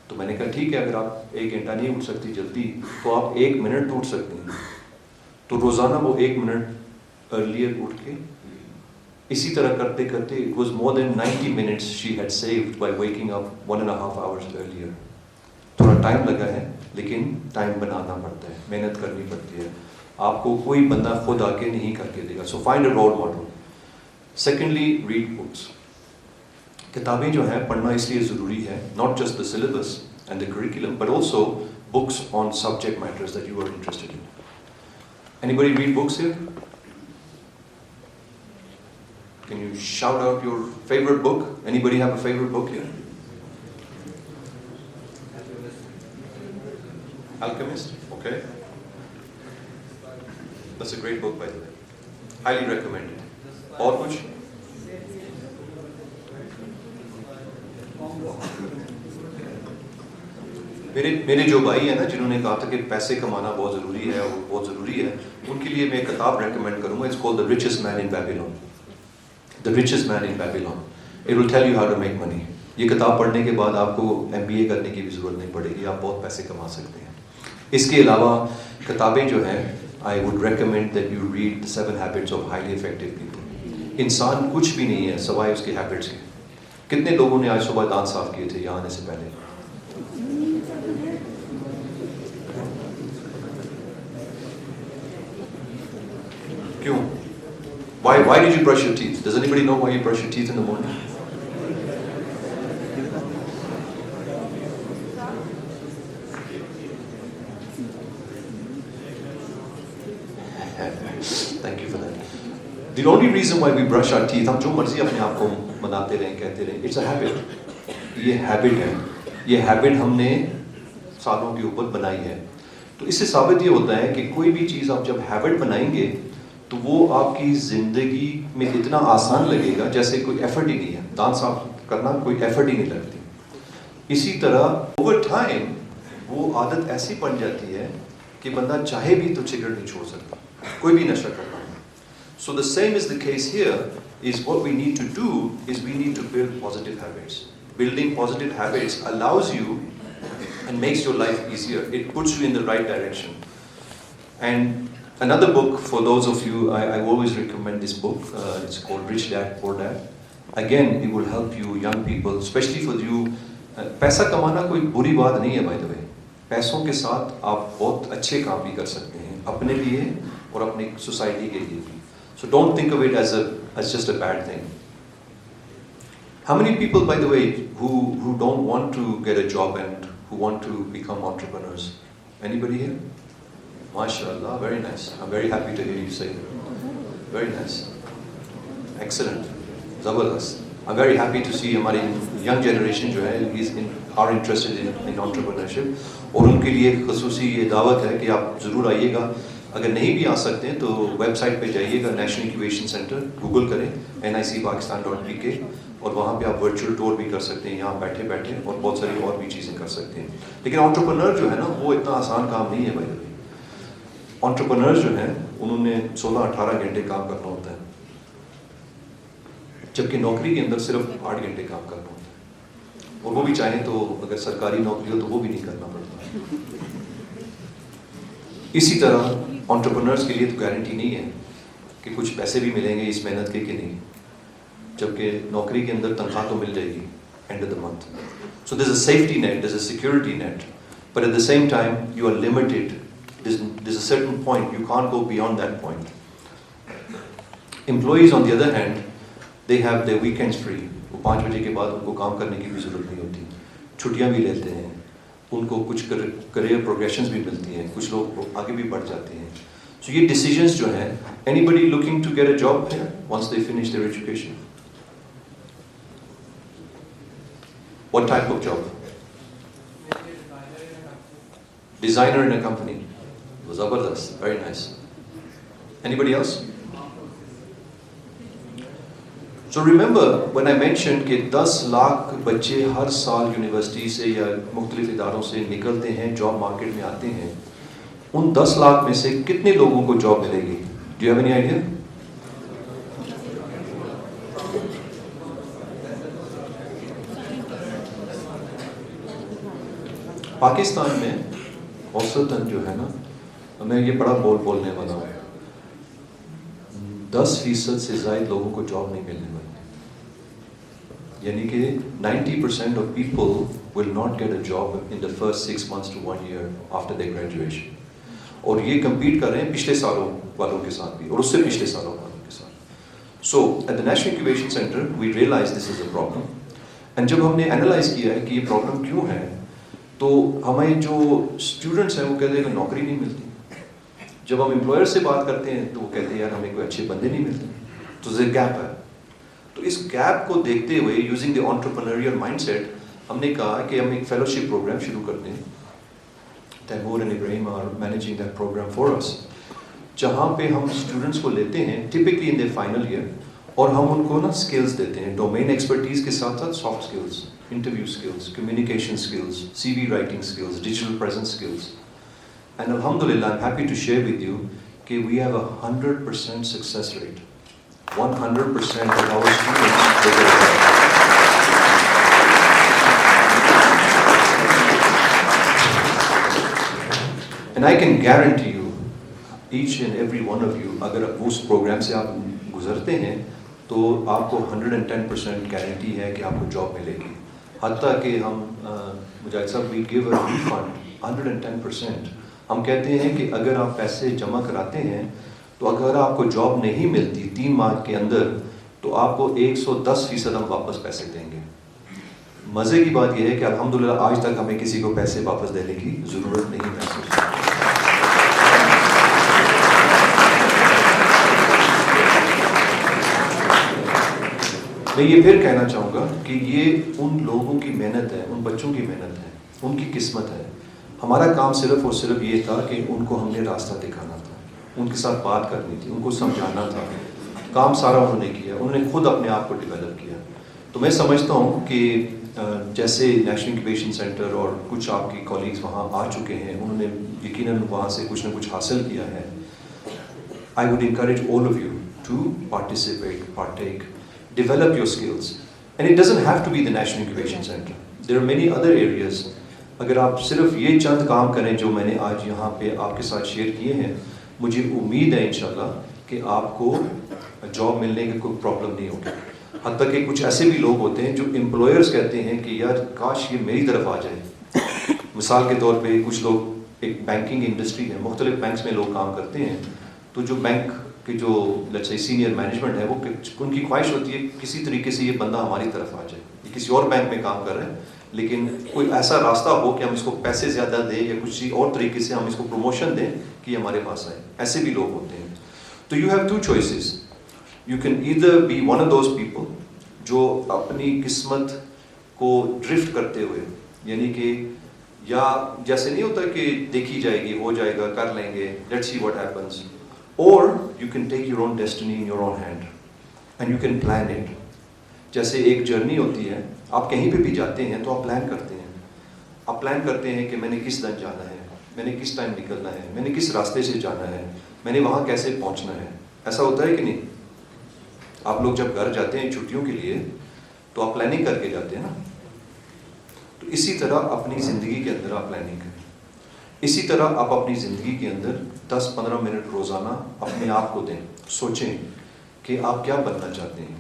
تو میں نے کہا ٹھیک ہے, اگر آپ 1 گھنٹہ نہیں اٹھ سکتی جلدی تو آپ 1 منٹ اٹھ سکتی ہیں. تو روزانہ وہ 1 منٹ ارلیئر اٹھ کے اسی طرح کرتے کرتے it was more than 90 minutes she had saved by waking up 1.5 hours earlier. تھوڑا ٹائم لگا ہے لیکن ٹائم بنانا پڑتا ہے, محنت کرنی پڑتی ہے. آپ کو کوئی بندہ خود آ کے نہیں کر کے دے گا. So find a role model. Secondly, read books. کتابیں جو ہیں پڑھنا اس لیے ضروری ہے, not just the syllabus and the curriculum, but also books on subject matters that you are interested in. Anybody read books here? Can you shout out your favorite book? Anybody have a favorite book here? Alchemist? Okay. That's a great book, by the way. Highly recommended. اور کچھ؟ میرے جو بھائی ہیں نا جنہوں نے کہا تھا کہ پیسے کمانا بہت ضروری ہے اور بہت ضروری ہے, ان کے لیے میں ایک کتاب ریکمینڈ کروں گا. It's called The Richest Man in Babylon. The Richest Man in Babylon. It will tell you how to make money. یہ کتاب پڑھنے کے بعد آپ کو MBA کرنے کی بھی ضرورت نہیں پڑے گی, آپ بہت پیسے کما سکتے ہیں. اس کے علاوہ کتابیں جو ہیں I would recommend that you read The 7 Habits of Highly Effective People. انسان کچھ بھی نہیں ہے سوائے اس کے ہیبٹس کے. کتنے لوگوں نے آج صبح دانت صاف کیے تھے یہاں آنے سے پہلے؟ کیوں؟ Why did you brush your teeth? Does anybody know why you brush your teeth in the morning? Thank you for that. The only reason why we brush our teeth, ہم جو مرضی اپنے آپ کو مناتے رہیں کہتے رہیں, it's a habit. یہ habit ہے, یہ habit ہم نے سالوں کے اوپر بنائی ہے. تو اس سے ثابت یہ ہوتا ہے کہ کوئی بھی چیز آپ جب habit بنائیں گے تو وہ آپ کی زندگی میں اتنا آسان لگے گا جیسے کوئی ایفرٹ ہی نہیں ہے. دانت صاف کرنا کوئی ایفرٹ ہی نہیں لگتی. اسی طرح اوور ٹائم وہ عادت ایسی بن جاتی ہے کہ بندہ چاہے بھی تو سگریٹ نہیں چھوڑ سکتا, کوئی بھی نشہ کرنا. So the same is the case here, is what we need to do is we need to build positive habits. Building positive habits allows you and makes your life easier. It puts you in the right direction. And another book for those of you, I always recommend this book. It's called Rich Dad, Poor Dad. Again, it will help you young people, especially for you. پیسہ کمانا کوئی بری بات نہیں ہے by the وے. پیسوں کے ساتھ آپ بہت اچھے کام بھی کر سکتے ہیں اپنے لیے اور اپنی سوسائٹی کے لیے بھی. So don't think of it as just a bad thing. How many people, by the way, who don't want to get a job and who want to become entrepreneurs? Anybody here? MashaAllah, very nice. I'm very happy to hear you say that. Very nice. Excellent. Zabardast. I'm very happy to see ہماری young generation جو ہے are interested in entrepreneurship. اور ان کے لیے خصوصی یہ دعوت ہے کہ آپ ضرور آئیے گا. اگر نہیں بھی آ سکتے ہیں تو ویب سائٹ پہ جائیے گا, نیشنل انکیویشن سینٹر گوگل کریں NICPakistan.pk, اور وہاں پہ آپ ورچوئل ٹور بھی کر سکتے ہیں یہاں بیٹھے بیٹھے, اور بہت ساری اور بھی چیزیں کر سکتے ہیں. لیکن انٹرپرنر جو ہے نا وہ اتنا آسان کام نہیں ہے بھائی. انٹرپرنر جو ہیں انہوں نے 16-18 گھنٹے کام کرنا ہوتا ہے, جبکہ نوکری کے اندر صرف 8 گھنٹے کام کرنا ہوتا ہے, اور وہ بھی چاہیں تو اگر سرکاری نوکری ہو تو وہ بھی نہیں کرنا پڑتا. اسی طرح انٹرپرنرز کے لیے تو گارنٹی نہیں ہے کہ کچھ پیسے بھی ملیں گے اس محنت کے کہ نہیں, جبکہ نوکری کے اندر تنخواہ تو مل جائے گی end of the month. So there is a safety net, there is a security net, but at the same time you are limited. There is a certain point, you can't go beyond that point. Employees on the other hand they have their weekends free. وہ 5 بجے کے بعد ان کو کام کرنے کی بھی ضرورت نہیں ہوتی, چھٹیاں بھی لیتے ہیں, ان کو کچھ کریئر پروگریشنز بھی ملتی ہیں, کچھ لوگ آگے بھی بڑھ جاتے ہیں. سو یہ ڈیسیجنس جو ہیں, anybody looking to get a job here once they finish their education? What type of job? Designer in a company. Zabardast, very nice. Anybody else? So remember when I mentioned کہ 10 لاکھ بچے ہر سال university سے یا مختلف اداروں سے نکلتے ہیں, جاب مارکیٹ میں آتے ہیں, ان 10 لاکھ میں سے کتنے لوگوں کو جاب ملے گی؟ Do you have any idea? Pakistan میں اوسطاً جو ہے نا, میں یہ بڑا بولنے والا ہوں, 10% سے زائد لوگوں کو جاب نہیں ملنے والی. یعنی کہ 90% of people will not get a job in the first 6 months to 1 year after their graduation. اور یہ کمپیٹ کر رہے ہیں پچھلے سالوں والوں کے ساتھ بھی, اور اس سے پچھلے سالوں والوں کے ساتھ. So at the National Incubation Center we realized this is a problem. And جب ہم نے انالائز کیا ہے کہ یہ پرابلم کیوں ہے, تو ہمیں جو اسٹوڈنٹس ہیں وہ کہتے ہیں کہ نوکری نہیں ملتی. جب ہم امپلائر سے بات کرتے ہیں تو وہ کہتے ہیں یار ہمیں کوئی اچھے بندے نہیں ملتے. تو یہ گیپ ہے. تو اس گیپ کو دیکھتے ہوئے using the entrepreneurial mind set, ہم نے کہا کہ ہم ایک فیلوشپ پروگرام شروع کرتے ہیں. Taimur and Ibrahim are managing that programme for us, جہاں پہ ہم اسٹوڈنٹس کو لیتے ہیں typically in the final year, اور ہم ان کو نا اسکلز دیتے ہیں, ڈومین ایکسپرٹیز کے ساتھ ساتھ soft skills, interview skills, communication skills, CV writing skills, digital presence skills. And الحمدللہ I am happy to share with you کہ we have a 100% success rate. 100% of our students they get a job. And I can guarantee you, each and every one of you, اگر اس programme سے آپ گزرتے ہیں تو آپ کو 110% guarantee ہے کہ آپ کو جاب ملے گی. حتیٰ کہ ہم مجاہد صاحب we give a refund 110%. ہم کہتے ہیں کہ اگر آپ پیسے جمع کراتے ہیں تو اگر آپ کو جاب نہیں ملتی 3 ماہ کے اندر تو آپ کو 110% ہم واپس پیسے دیں گے. مزے کی بات یہ ہے کہ الحمدللہ آج تک ہمیں کسی کو پیسے واپس دینے کی ضرورت نہیں محسوس. میں یہ پھر کہنا چاہوں گا کہ یہ ان لوگوں کی محنت ہے, ان بچوں کی محنت ہے, ان کی قسمت ہے. ہمارا کام صرف اور صرف یہ تھا کہ ان کو ہم نے راستہ دکھانا تھا, ان کے ساتھ بات کرنی تھی, ان کو سمجھانا تھا. کام سارا انہوں نے کیا, انہوں نے خود اپنے آپ کو ڈیولپ کیا. تو میں سمجھتا ہوں کہ جیسے نیشنل انکیوبیشن سینٹر اور کچھ آپ کی کولیگز وہاں آ چکے ہیں, انہوں نے یقیناً وہاں سے کچھ نہ کچھ حاصل کیا ہے. I would encourage all of you to participate, partake, develop your skills. And it doesn't have to be the National Incubation Center. There are many other areas. اگر آپ صرف یہ چند کام کریں جو میں نے آج یہاں پہ آپ کے ساتھ شیئر کیے ہیں, مجھے امید ہے انشاءاللہ کہ آپ کو جاب ملنے کی کوئی پرابلم نہیں ہوگی. حتیٰ کہ کچھ ایسے بھی لوگ ہوتے ہیں جو امپلائرز کہتے ہیں کہ یار کاش یہ میری طرف آ جائے. مثال کے طور پہ کچھ لوگ, ایک بینکنگ انڈسٹری ہے, مختلف بینکس میں لوگ کام کرتے ہیں, تو جو بینک کے جو لیٹس سے سینئر مینجمنٹ ہے, وہ ان کی خواہش ہوتی ہے کسی طریقے سے یہ بندہ ہماری طرف آ جائے. یہ کسی اور بینک میں کام کر رہے ہیں لیکن کوئی ایسا راستہ ہو کہ ہم اس کو پیسے زیادہ دیں یا کسی اور طریقے سے ہم اس کو پروموشن دیں کہ یہ ہمارے پاس آئے. ایسے بھی لوگ ہوتے ہیں. تو you have two choices. You can either be one of those people جو اپنی قسمت کو ڈرفٹ کرتے ہوئے, یعنی کہ یا جیسے نہیں ہوتا کہ دیکھی جائے گی, ہو جائے گا, کر لیں گے, لیٹس سی واٹ ہیپنس, اور you can take your own destiny in your own hand and you can plan it. جیسے ایک جرنی ہوتی ہے, آپ کہیں پہ بھی جاتے ہیں تو آپ پلان کرتے ہیں. آپ پلان کرتے ہیں کہ میں نے کس دن جانا ہے, میں نے کس ٹائم نکلنا ہے, میں نے کس راستے سے جانا ہے, میں نے وہاں کیسے پہنچنا ہے. ایسا ہوتا ہے کہ نہیں؟ آپ لوگ جب گھر جاتے ہیں چھٹیوں کے لیے تو آپ پلاننگ کر کے جاتے ہیں نا. تو اسی طرح اپنی زندگی کے اندر آپ پلاننگ کریں. اسی طرح آپ اپنی زندگی کے اندر 10-15 منٹ روزانہ اپنے آپ کو دیں. سوچیں کہ آپ کیا بننا چاہتے ہیں,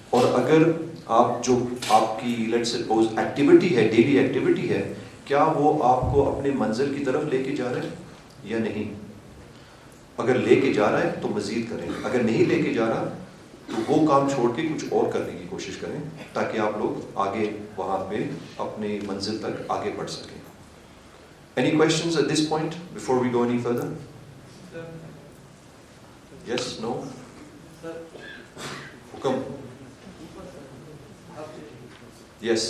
اور اگر آپ جو آپ کی لیٹس سپوز ایکٹیویٹی ہے, ڈیلی ایکٹیویٹی ہے, کیا وہ آپ کو اپنے منزل کی طرف لے کے جا رہا ہے یا نہیں. اگر لے کے جا رہا ہے تو مزید کریں, اگر نہیں لے کے جا رہا تو وہ کام چھوڑ کے کچھ اور کرنے کی کوشش کریں تاکہ آپ لوگ آگے وہاں پہ اپنی منزل تک آگے بڑھ سکیں. Any questions at this point before we go any further? Sir. Yes, no? Sir. Hukam. Yes.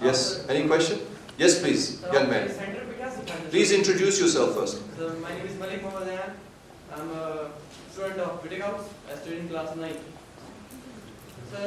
Yes, any question? Yes, please, young man. Please introduce yourself first. Sir, my name is Malik Mohammed Ayan. I'm a student of Whittick House. I study in class 9. Sir,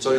Sorry,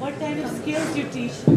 What kind of skills you teach to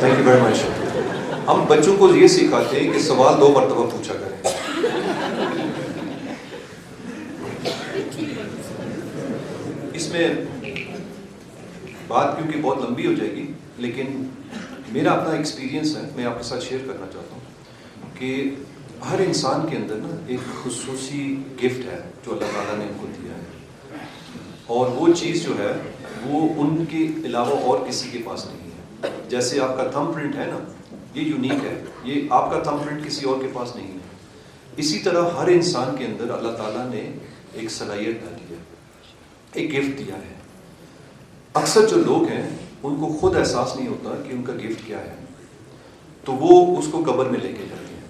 Thank you very much. ہم بچوں کو یہ سکھاتے ہیں کہ سوال 2 مرتبہ پوچھا کریں. اس میں بات کیونکہ بہت لمبی ہو جائے گی, لیکن میرا اپنا ایکسپیرینس ہے, میں آپ کے ساتھ شیئر کرنا چاہتا ہوں کہ ہر انسان کے اندر نا ایک خصوصی گفٹ ہے جو اللہ تعالیٰ نے ان کو دیا ہے, اور وہ چیز جو ہے وہ ان کے علاوہ اور کسی کے پاس نہیں ہے. جیسے آپ کا تھم پرنٹ ہے نا, یہ یونیک ہے, یہ آپ کا تھم پرنٹ کسی اور کے پاس نہیں ہے. اسی طرح ہر انسان کے اندر اللہ تعالیٰ نے ایک صلاحیت ڈالی ہے, ایک گفٹ دیا ہے. اکثر جو لوگ ہیں ان کو خود احساس نہیں ہوتا کہ ان کا گفٹ کیا ہے, تو وہ اس کو قبر میں لے کے جاتے ہیں.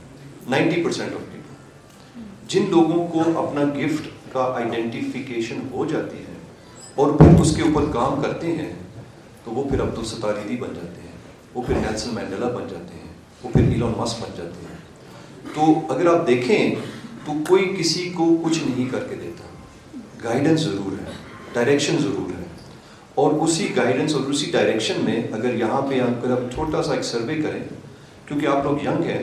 90% آف پیپل, جن لوگوں کو اپنا گفٹ کا آئیڈینٹیفیکیشن ہو جاتی ہے اور پھر اس کے اوپر کام کرتے ہیں, تو وہ پھر عبدالستار بن جاتے ہیں, وہ پھر نیلسن مینڈیلا بن جاتے ہیں, وہ پھر ایلون مسک بن جاتے ہیں. تو اگر آپ دیکھیں تو کوئی کسی کو کچھ نہیں کر کے دیتا, گائیڈنس ضرور ہے, ڈائریکشن ضرور ہے, اور اسی گائیڈنس اور اسی ڈائریکشن میں اگر یہاں پہ اگر آپ چھوٹا سا ایک سروے کریں, کیونکہ آپ لوگ ینگ ہیں,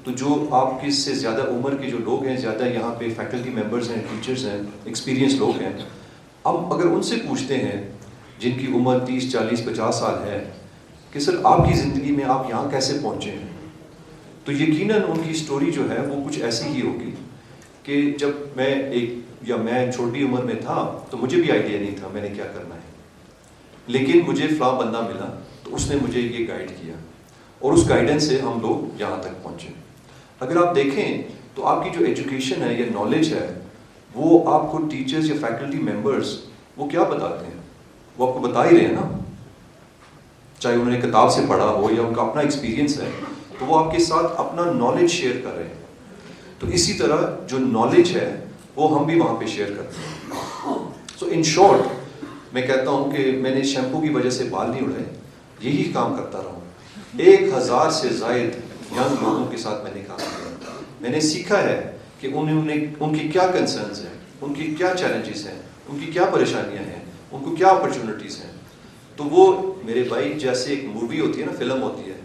تو جو آپ کی سے زیادہ عمر کے جو لوگ ہیں, زیادہ یہاں پہ فیکلٹی ممبرز ہیں, ٹیچرز ہیں, ایکسپیرینس لوگ ہیں, اب اگر ان سے پوچھتے ہیں جن کی عمر 30, 40, 50 سال ہے کہ سر آپ کی زندگی میں آپ یہاں کیسے پہنچے ہیں, تو یقیناً ان کی سٹوری جو ہے وہ کچھ ایسی ہی ہوگی کہ جب میں چھوٹی عمر میں تھا تو مجھے بھی آئیڈیا نہیں تھا میں نے کیا کرنا ہے, لیکن مجھے فلاں بندہ ملا تو اس نے مجھے یہ گائیڈ کیا, اور اس گائیڈنس سے ہم لوگ یہاں تک پہنچے. اگر آپ دیکھیں تو آپ کی جو ایجوکیشن ہے یا نالج ہے وہ آپ کو ٹیچرز یا فیکلٹی ممبرز وہ کیا بتاتے ہیں, وہ آپ کو بتا ہی رہے ہیں نا. چاہے انہوں نے کتاب سے پڑھا ہو یا ان کا اپنا ایکسپیرینس ہے, تو وہ آپ کے ساتھ اپنا نالج شیئر کر رہے ہیں. تو اسی طرح جو نالج ہے وہ ہم بھی وہاں پہ شیئر کرتے ہیں. سو ان شارٹ میں کہتا ہوں کہ میں نے شیمپو کی وجہ سے بال نہیں اڑائے, یہی کام کرتا رہا ہوں. 1000 سے زائد ینگ لوگوں کے ساتھ میں نے کام کیا. میں نے سیکھا ہے کہ ان کی کیا کنسرنز ہیں, ان کی کیا چیلنجز ہیں, ان کی کیا پریشانیاں ہیں, ان کو کیا اپرچونیٹیز ہیں. تو وہ میرے بھائی جیسے ایک مووی ہوتی ہے نا, فلم ہوتی ہے,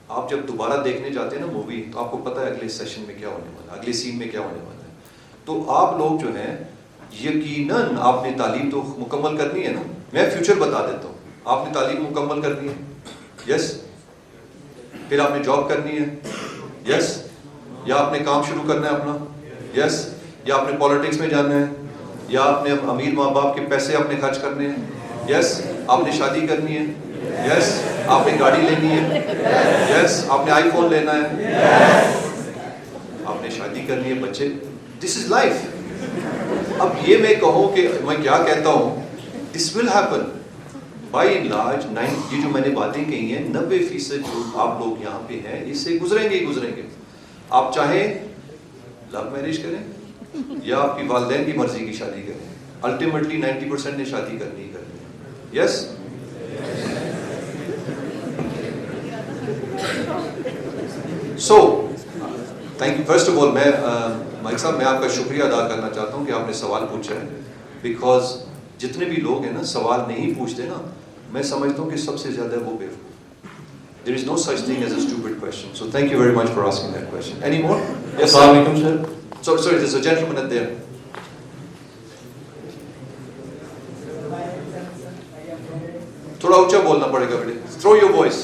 آپ جب دوبارہ دیکھنے جاتے ہیں نا مووی, تو آپ کو پتہ ہے اگلے سیشن میں کیا ہونے والا ہے, اگلے سین میں کیا ہونے والا ہے. تو آپ لوگ جو ہیں یقیناً آپ نے تعلیم تو مکمل کرنی ہے نا. میں فیوچر بتا دیتا ہوں, آپ نے تعلیم مکمل کرنی ہے, یس. پھر آپ نے جاب کرنی ہے, یس. یا آپ نے کام شروع کرنا ہے اپنا, یس. یا آپ نے پالیٹکس میں جانا ہے, یا آپ نے امیر ماں باپ کے پیسے آپ نے خرچ کرنے ہیں, یس. آپ نے شادی کرنی ہے, یس. آپ نے گاڑی لینی ہے, یس. آپ نے آئی فون لینا ہے, آپ نے شادی کرنی ہے, بچے. This is life. اب یہ میں کہوں کہ میں کیا کہتا ہوں, this will happen. By and large یہ جو میں نے باتیں کہی ہیں 90% جو آپ لوگ یہاں پہ ہیں اس سے گزریں گے ہی گزریں گے. آپ چاہیں لو میرج کریں یا آپ کی والدین کی مرضی کی شادی کریں, الٹیمیٹلی 90% نے شادی کرنی ہی کرنی ہے, yes. So thank you. First of all میں مائک صاحب میں آپ کا شکریہ ادا کرنا چاہتا ہوں کہ آپ نے سوال پوچھا ہے, بیکاز جتنے بھی لوگ ہیں نا سوال نہیں پوچھتے نا, میں سمجھتا ہوں کہ سب سے زیادہ وہ بیوقوف. There is no such thing as a stupid question. So thank you very much for asking that question. Any more? Yes, sir. Assalamu alaikum, sir. Sorry, there's a gentleman at there. تھوڑا اونچا بولنا پڑے گا بیٹے. Throw your voice.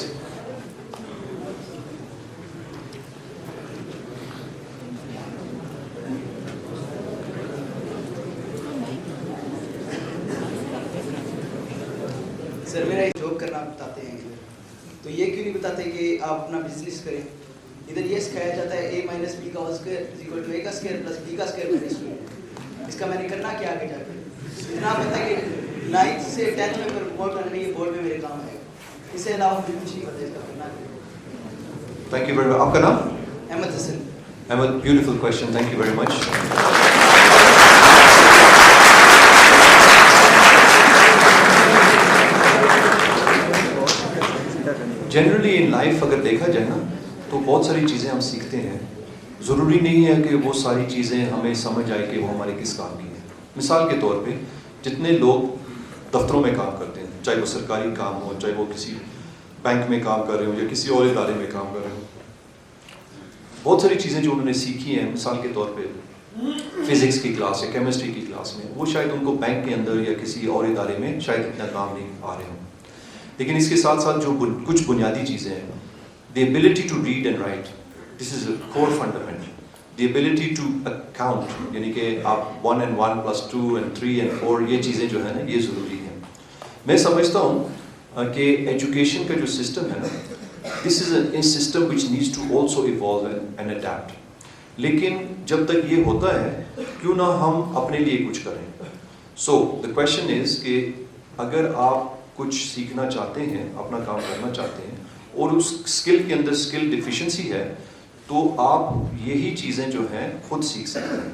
سر میرا ایک job کرنا بتاتے ہیں ادھر, تو یہ کیوں نہیں بتاتے کہ آپ اپنا بزنس کریں. ادھر یہ سکھایا جاتا ہے A minus B کا whole square is equal to A کا اسکوائر پلس B کا اسکوائر مائنس 2. اس کا میں نے کرنا کیا آگے جا کے, اتنا پتہ ہے کہ 9th سے 10th میں پھر بورڈ بنانے یہ بورڈ میں میرے کام آئے گا. اس سے علاوہ مجھے کچھ نہیں پتہ اس کا کرنا کیا. Thank you very much. آپ کا نام؟ احمد حسن. Ahmed, beautiful question. Thank you very much. Generally in life اگر دیکھا جائے نا تو بہت ساری چیزیں ہم سیکھتے ہیں. ضروری نہیں ہے کہ وہ ساری چیزیں ہمیں سمجھ آئے کہ وہ ہمارے کس کام کی ہیں. مثال کے طور پہ جتنے لوگ دفتروں میں کام کرتے ہیں, چاہے وہ سرکاری کام ہو, چاہے وہ کسی بینک میں کام کر رہے ہوں یا کسی اور ادارے میں کام کر رہے ہوں, بہت ساری چیزیں جو انہوں نے سیکھی ہیں, مثال کے طور پہ فزکس کی کلاس یا کیمسٹری کی کلاس میں, وہ شاید ان کو بینک کے اندر یا کسی اور ادارے میں شاید اتنا کام نہیں آ رہے ہوں. لیکن اس کے ساتھ ساتھ جو کچھ بنیادی چیزیں ہیں, the ability to read and write, this is a core fundament. The ability to account, یعنی کہ آپ 1 and 1 plus 2 and 3 and 4, یہ چیزیں جو ہیں نا یہ ضروری ہیں. میں سمجھتا ہوں کہ ایجوکیشن کا جو سسٹم ہے نا, this is a system which needs to also evolve and adapt. لیکن جب تک یہ ہوتا ہے کیوں نہ ہم اپنے لیے کچھ کریں. سو دا کویشچن از کہ اگر آپ کچھ سیکھنا چاہتے ہیں, اپنا کام کرنا چاہتے ہیں, اور اس اسکل کے اندر اسکل ڈیفیشنسی ہے, تو آپ یہی چیزیں جو ہیں خود سیکھ سکتے ہیں.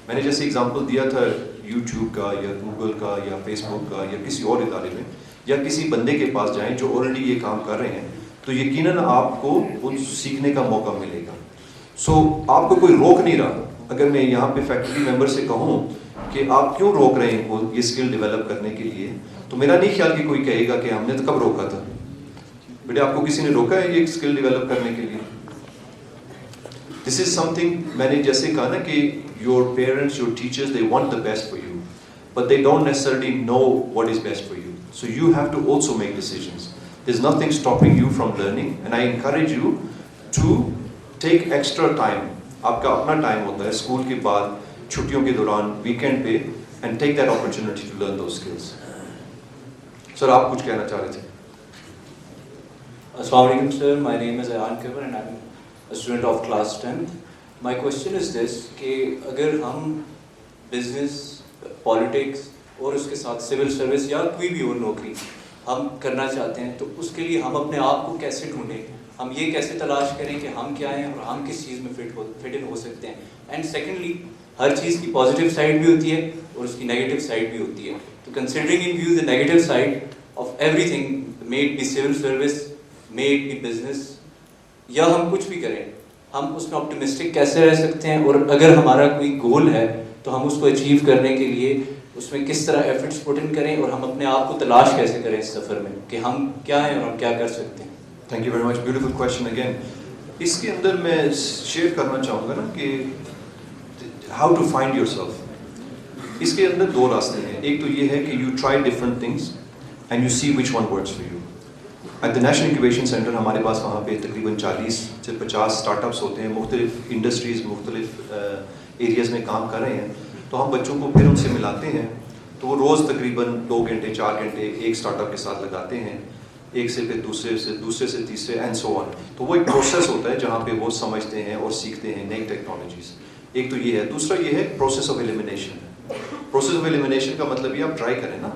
میں نے جیسے اگزامپل دیا تھا یوٹیوب کا یا گوگل کا یا فیس بک کا یا کسی اور ادارے میں, یا کسی بندے کے پاس جائیں جو آلریڈی یہ کام کر رہے ہیں, تو یقیناً آپ کو وہ سیکھنے کا موقع ملے گا. سو آپ کو کوئی روک نہیں رہا. اگر میں یہاں پہ فیکلٹی ممبر سے کہوں کہ آپ کیوں روک رہے ہیں یہ اسکل ڈیولپ کرنے کے لیے, تو میرا نہیں خیال کہ کوئی کہے گا کہ ہم نے تو کب روکا تھا. بیٹے آپ کو کسی نے روکا ہے یہ اسکل ڈیولپ کرنے کے لیے؟ دس از سم تھنگ, میں نے جیسے کہا نا کہ your parents, your teachers, they want the best for you, but they don't necessarily know what is best for you. So you have to also make decisions. There is nothing stopping you from learning, and I encourage you to take extra time. آپ کا اپنا time ہوتا ہے school کے بعد, چھٹیوں کے دوران, ویکینڈ پہ, and take that opportunity to learn those skills. Sir آپ کچھ کہنا چاہ رہے تھے. Assalamu alaikum, sir. My name is Ayan Kabar and I'm a student of class 10th. My question is this, کہ اگر ہم بزنس, پالیٹکس اور اس کے ساتھ سول سروس یا کوئی بھی اور نوکری ہم کرنا چاہتے ہیں, تو اس کے لیے ہم اپنے آپ کو کیسے ڈھونڈیں, ہم یہ کیسے تلاش کریں کہ ہم کیا ہیں اور ہم کس چیز میں فٹ ان ہو سکتے ہیں. اینڈ سیکنڈلی, ہر چیز کی پازیٹیو سائڈ بھی ہوتی ہے اور اس کی نیگیٹو سائڈ بھی ہوتی ہے. تو considering in view the negative side of everything, may it be civil service, may it be business, یا ہم کچھ بھی کریں, ہم اس میں آپٹیمسٹک کیسے رہ سکتے ہیں, اور اگر ہمارا کوئی گول ہے تو ہم اس کو اچیو کرنے کے لیے اس میں کس طرح ایفرٹس پٹ ان کریں, اور ہم اپنے آپ کو تلاش کیسے کریں اس سفر میں کہ ہم کیا ہیں اور ہم کیا کر سکتے ہیں. Thank you very much, beautiful question again. اس کے اندر میں شیئر کرنا چاہوں گا نا کہ how to find yourself. اس کے اندر دو راستے ہیں. ایک تو یہ ہے کہ you try different things and you see which one works for you. At the national incubation centre ہمارے پاس وہاں پہ تقریباً 40 سے 50 اسٹارٹ اپس ہوتے ہیں, مختلف انڈسٹریز, مختلف ایریاز میں کام کر رہے ہیں. تو ہم بچوں کو پھر ان سے ملاتے ہیں, تو وہ روز تقریباً 2 گھنٹے 4 گھنٹے ایک اسٹارٹ اپ کے ساتھ لگاتے ہیں, ایک سے پھر دوسرے سے تیسرے اینڈ سو آن. تو وہ ایک پروسیس ہوتا ہے جہاں پہ وہ سمجھتے ہیں اور سیکھتے ہیں نئی ٹیکنالوجیز. ایک تو یہ ہے. دوسرا یہ ہے process of elimination. Process of elimination کا مطلب یہ آپ ٹرائی کریں نا,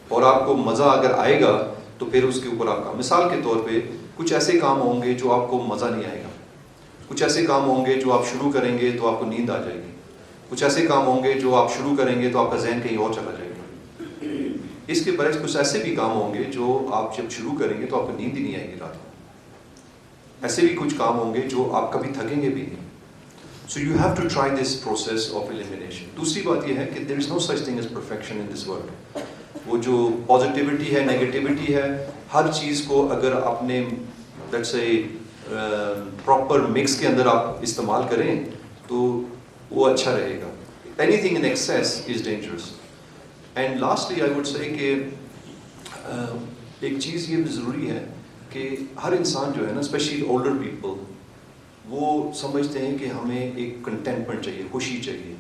اور آپ کو مزہ اگر آئے گا تو پھر اس کے اوپر آپ کا, مثال کے طور پہ کچھ ایسے کام ہوں گے جو آپ کو مزہ نہیں آئے گا, کچھ ایسے کام ہوں گے جو آپ شروع کریں گے تو آپ کو نیند آ جائے گی, کچھ ایسے کام ہوں گے جو آپ شروع کریں گے تو آپ کا ذہن کہیں اور چلا جائے گا. اس کے برعکس کچھ ایسے بھی کام ہوں گے جو آپ جب شروع کریں گے تو آپ کو نیند ہی نہیں آئے گی رات کو. ایسے بھی کچھ کام ہوں گے جو آپ کبھی تھکیں گے بھی نہیں. So you have to try this process of elimination. دوسری بات یہ ہے کہ there is no such thing as perfection in this world. وہ جو پازیٹیوٹی ہے, نیگیٹیوٹی ہے, ہر چیز کو اگر اپنے لیٹس سے پراپر مکس کے اندر آپ استعمال کریں تو وہ اچھا رہے گا. Anything in excess is dangerous. And lastly I would say کہ ایک چیز یہ بھی ضروری ہے کہ ہر انسان جو ہے نا, اسپیشلی اولڈر پیپل, وہ سمجھتے ہیں کہ ہمیں ایک کنٹینٹمنٹ چاہیے, خوشی چاہیے.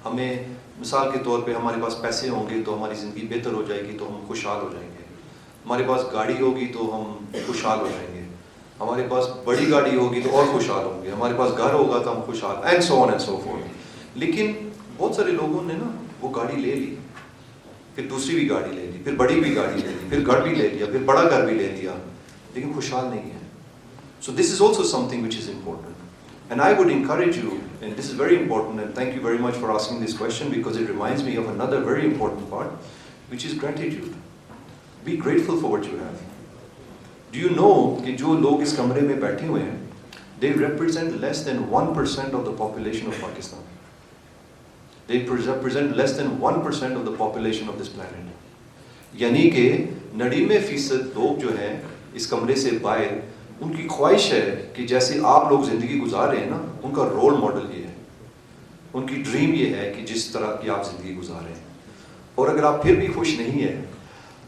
ہمیں مثال کے طور پہ ہمارے پاس پیسے ہوں گے تو ہماری زندگی بہتر ہو جائے گی, تو ہم خوشحال ہو جائیں گے. ہمارے پاس گاڑی ہوگی تو ہم خوشحال ہو جائیں گے. ہمارے پاس بڑی گاڑی ہوگی تو اور خوشحال ہوں گے. ہمارے پاس گھر ہوگا تو ہم خوشحال, and so on and so forth. لیکن بہت سارے لوگوں نے نا وہ گاڑی لے لی, پھر دوسری بھی گاڑی لے لی, پھر بڑی بھی گاڑی لے لی, پھر گھر بھی لے لیا, پھر بڑا گھر بھی لے لیا, لیکن خوشحال نہیں ہے. So this is also something which is important. And I would encourage you, and this is very important, and thank you very much for asking this question because it reminds me of another very important part, which is gratitude. Be grateful for what you have. Do you know کہ جو لوگ اس کمرے میں بیٹھے ہوئے ہیں, they represent less than 1% of the population of Pakistan. They represent less than 1% of the population of this planet. یعنی کہ 99% لوگ جو ہیں اس کمرے سے باہر, ان کی خواہش ہے کہ جیسے آپ لوگ زندگی گزار رہے ہیں نا, ان کا رول ماڈل یہ ہے, ان کی ڈریم یہ ہے کہ جس طرح کی آپ زندگی گزار رہے ہیں. اور اگر آپ پھر بھی خوش نہیں ہیں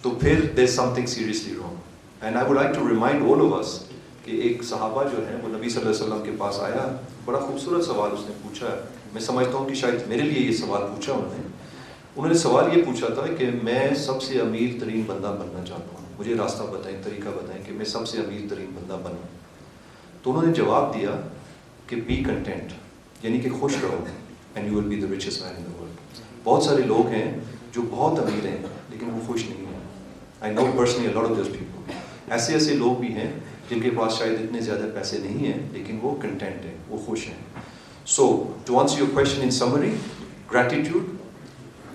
تو پھر there is something seriously wrong. And I would like to remind all of us کہ ایک صحابہ جو ہے وہ نبی صلی اللہ علیہ وسلم کے پاس آیا, بڑا خوبصورت سوال اس نے پوچھا ہے. میں سمجھتا ہوں کہ شاید میرے لیے یہ سوال پوچھا انہوں نے سوال یہ پوچھا تھا کہ میں سب سے امیر ترین بندہ بننا چاہتا ہوں, مجھے راستہ بتائیں, طریقہ بتائیں کہ میں سب سے امیر ترین بندہ بنوں. تو انہوں نے جواب دیا کہ بی کنٹینٹ, یعنی کہ خوش رہو, and you will be the richest man in the world. بہت سارے لوگ ہیں جو بہت امیر ہیں لیکن وہ خوش نہیں ہیں. I know personally a lot of those people. ایسے لوگ بھی ہیں جن کے پاس شاید اتنے زیادہ پیسے نہیں ہیں لیکن وہ کنٹینٹ ہیں, وہ خوش ہیں. So to answer your question in summary, gratitude,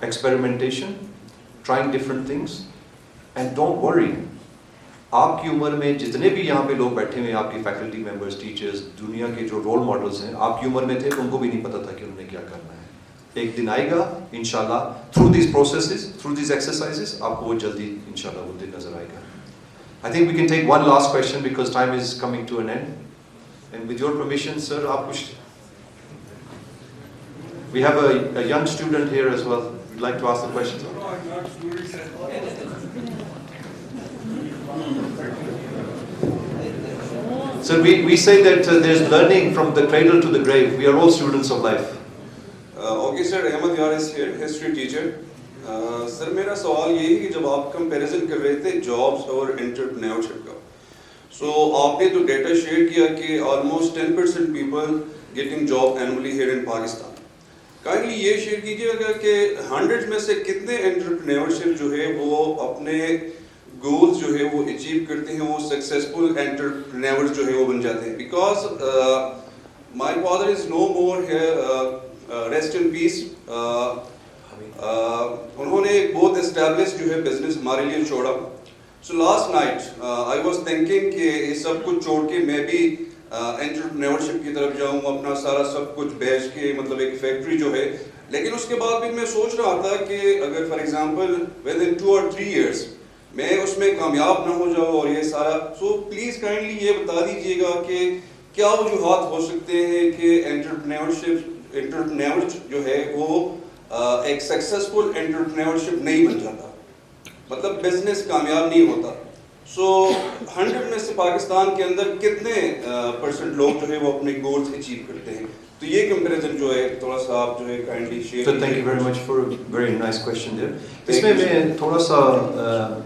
experimentation, trying different things, and don't worry. آپ کی عمر میں جتنے بھی یہاں پہ لوگ بیٹھے ہوئے ہیں, آپ کی فیکلٹی ممبرز, ٹیچرز, دنیا کے جو رول ماڈلز ہیں, آپ کی عمر میں تھے تو ان کو بھی نہیں پتا تھا کہ انہوں نے کیا کرنا ہے. ایک دن آئے گا انشاءاللہ, through these processes, through these exercises, آپ کو وہ جلدی انشاءاللہ وہ دن نظر آئے گا. I think we can take one last question because time is coming to an end. And with your permission, sir, آپ کچھ, we have a young student here as well. We'd like to ask the question. Sir, we say that there's learning from the cradle to the grave. We are all students of life. Okay, sir. Ahmed Yar is here, history teacher. Sir, میرا سوال یہ ہے کہ جب آپ comparison کر رہے تھے جابس اور انٹرپرینیورشپ کا, سو آپ نے تو ڈیٹا شیئر کیا کہ almost 10% people getting job annually here in Pakistan. Kindly یہ شیئر کیجیے گا کہ 100 میں سے کتنے انٹرپرینیورشپ جو ہے وہ اپنے گولز جو ہے وہ اچیو کرتے ہیں وہ سکسیزفل انٹرپرینور جو ہے وہ بن جاتے ہیں. Because my father is no more here, rest in peace. انہوں نے ایک بہت اسٹیبلش جو ہے بزنس ہمارے لیے چھوڑا. So last night I was thinking کہ یہ سب کچھ چھوڑ کے میں بھی انٹرپرینورشپ کی طرف جاؤں, اپنا سارا سب کچھ بیچ کے, مطلب ایک فیکٹری جو ہے. لیکن اس کے بعد بھی میں سوچ رہا تھا کہ اگر for example with in 2 or 3 years میں اس میں کامیاب نہ ہو جاؤں اور یہ سارا, سو پلیز کائنڈلی یہ بتا دیجیے گا کہ کیا وجوہات ہو سکتے ہیں کہ انٹرپرینور جو ہے وہ ایک سکسیزفل انٹرپرینورشپ نہیں بن جاتا, مطلب بزنس کامیاب نہیں ہوتا. سو 100 میں سے پاکستان کے اندر کتنے % لوگ جو ہے وہ اپنے گولز اچیو کرتے ہیں؟ تو یہ کمپیریزن جو ہے تھوڑا سا آپ جو ہے kindly share. So thank you very much for a very nice question there. اس میں میں تھوڑا سا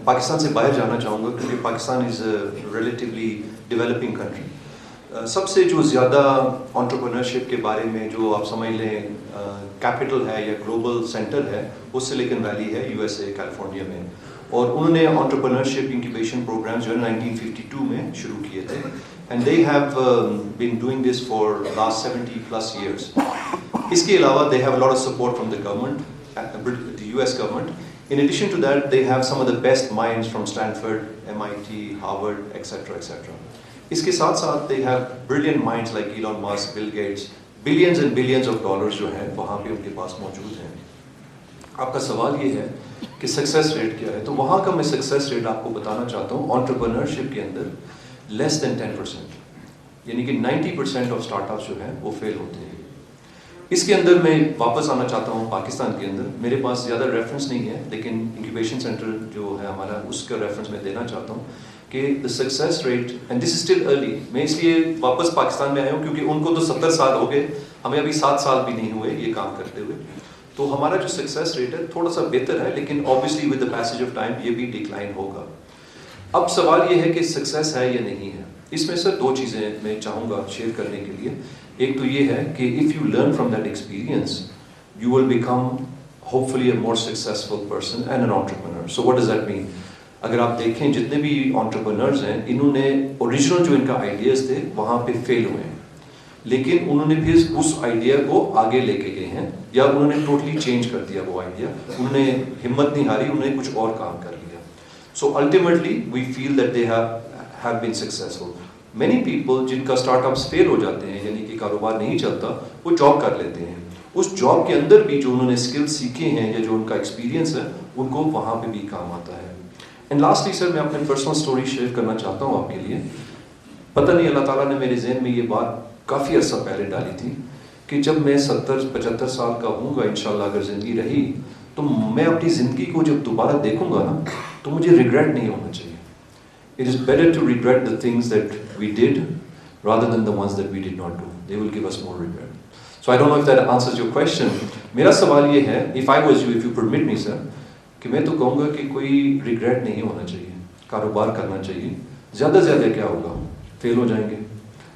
پاکستان سے باہر جانا چاہوں گا کیونکہ پاکستان از اے ریلیٹیولی ڈیولپنگ کنٹری. سب سے جو زیادہ انٹرپرینورشپ کے بارے میں جو آپ سمجھ لیں کیپٹل ہے یا گلوبل سینٹر ہے وہ سلیکن ویلی ہے USA کیلیفورنیا میں, اور انہوں نے انٹرپرینورشپ انکیوبیشن پروگرام جو ہے 1952 میں شروع کیے تھے. And they have been doing this for last 70+ years. اس کے علاوہ they have a lot of support from the government, the US government. In addition to that, they have some of the best minds from Stanford, MIT, Harvard, etc., etc. اس کے ساتھ ساتھ they have brilliant minds like Elon Musk, Bill Gates, billions and billions of dollars جو ہیں وہاں پہ ان کے پاس موجود ہیں. آپ کا سوال یہ ہے کہ سکسیس ریٹ کیا ہے, تو وہاں کا میں سکسیس ریٹ آپ کو بتانا چاہتا ہوں. انٹرپرینورشپ کے اندر less than 10%, یعنی کہ 90% آف اسٹارٹ اپس جو ہیں وہ فیل ہوتے ہیں. اس کے اندر میں واپس آنا چاہتا ہوں پاکستان کے اندر. میرے پاس زیادہ ریفرنس نہیں ہے لیکن انکیوبیشن سینٹر جو ہے ہمارا اس کا ریفرنس میں دینا چاہتا ہوں کہ the success rate, and this is still early. میں اس لیے واپس پاکستان میں آیا ہوں کیونکہ ان کو تو 70 سال ہو گئے, ہمیں ابھی 7 سال بھی نہیں ہوئے یہ کام کرتے ہوئے. تو ہمارا جو سکسیس ریٹ ہے تھوڑا سا بہتر ہے, لیکن obviously with the passage of time یہ بھی ڈکلائن ہوگا. اب سوال یہ ہے کہ سکسیس ہے یا نہیں ہے. اس میں سر 2 چیزیں میں چاہوں گا شیئر کرنے کے لیے. ایک تو یہ ہے کہ if you learn from that experience you will become hopefully a more successful person and an entrepreneur. So what does that mean? اگر آپ دیکھیں جتنے بھی entrepreneurs ہیں انہوں نے اوریجنل جو ان کا آئیڈیاز تھے وہاں پہ فیل ہوئے ہیں, لیکن انہوں نے پھر اس آئیڈیا کو آگے لے کے گئے ہیں یا انہوں نے ٹوٹلی چینج کر دیا وہ آئیڈیا. انہوں نے ہمت نہیں ہاری, انہوں نے کچھ اور کام کر لیا. So ultimately we feel that they have been successful. Many people جن کا اسٹارٹ اپس فیل ہو جاتے ہیں یعنی کہ کاروبار نہیں چلتا, وہ جاب کر لیتے ہیں. اس جاب کے اندر بھی جو انہوں نے اسکل سیکھے ہیں یا جو ان کا ایکسپیرینس ہے ان کو وہاں پہ بھی کام آتا ہے. اینڈ لاسٹلی سر میں اپنے پرسنل اسٹوری شیئر کرنا چاہتا ہوں آپ کے لیے. پتہ نہیں اللہ تعالیٰ نے میرے ذہن میں یہ بات کافی عرصہ پہلے ڈالی تھی کہ جب میں 70-75 سال کا ہوں گا انشاءاللہ اگر زندگی رہی تو میں اپنی زندگی کو جب دوبارہ دیکھوں گا نا تو مجھے ریگریٹ نہیں ہونا چاہیے. It is better to regret the things that we did rather than the ones that we did not do. They will give us more regret. So I don't know if that answers your question. میرا سوال یہ ہے, if I was you, if you permit me sir, کہ میں تو کہوں گا کہ کوئی ریگریٹ نہیں ہونا چاہیے, کاروبار کرنا چاہیے. زیادہ سے زیادہ کیا ہوگا, فیل ہو جائیں گے.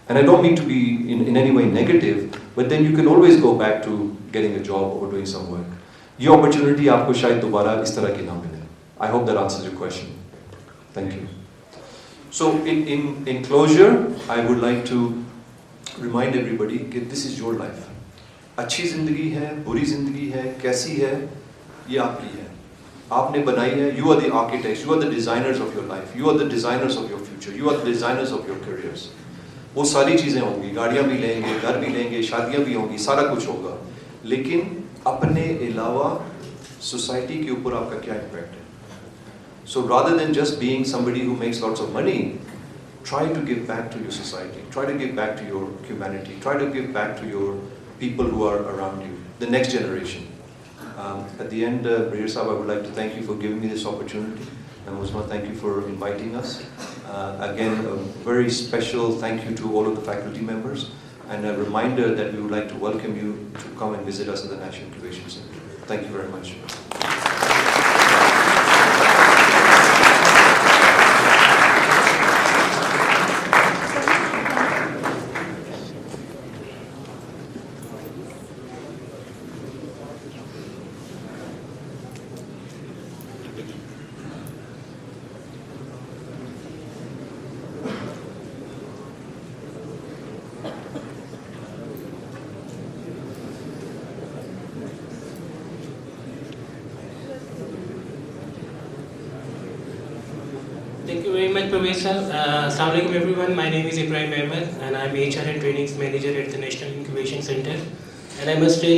And I don't mean to be in any way negative, but then you can always go back to getting a job or doing some work. یہ opportunity آپ کو شاید دوبارہ اس طرح کی نہ ملے. I hope that answers your question. Thank you. So in closure, I would like to remind everybody that this is your life. اچھی زندگی ہے, بری زندگی ہے, کیسی ہے, یہ آپ کی ہے, آپ نے بنائی ہے. You are the architects, you are the designers of your life, you are the designers of your future, you are the designers of your careers. وہ ساری چیزیں ہوں گی, گاڑیاں بھی لیں گے, گھر بھی لیں گے, شادیاں بھی ہوں گی, سارا کچھ ہوگا, لیکن اپنے علاوہ سوسائٹی کے اوپر آپ کا کیا امپیکٹ ہے. So rather than just being somebody who makes lots of money, try to give back to your society, try to give back to your humanity, try to give back to your people who are around you, the next generation. At the end, Brigadier Sahab, I would like to thank you for giving me this opportunity. And Usman, thank you for inviting us. Again, a very special thank you to all of the faculty members, and a reminder that we would like to welcome you to come and visit us at the National Incubation Center. Thank you very much. Thank you very much, Professor. Assalamu alaikum everyone. My name is Ibrahim Ahmed and I am HR and Trainings Manager at the National Incubation Center. And I must tell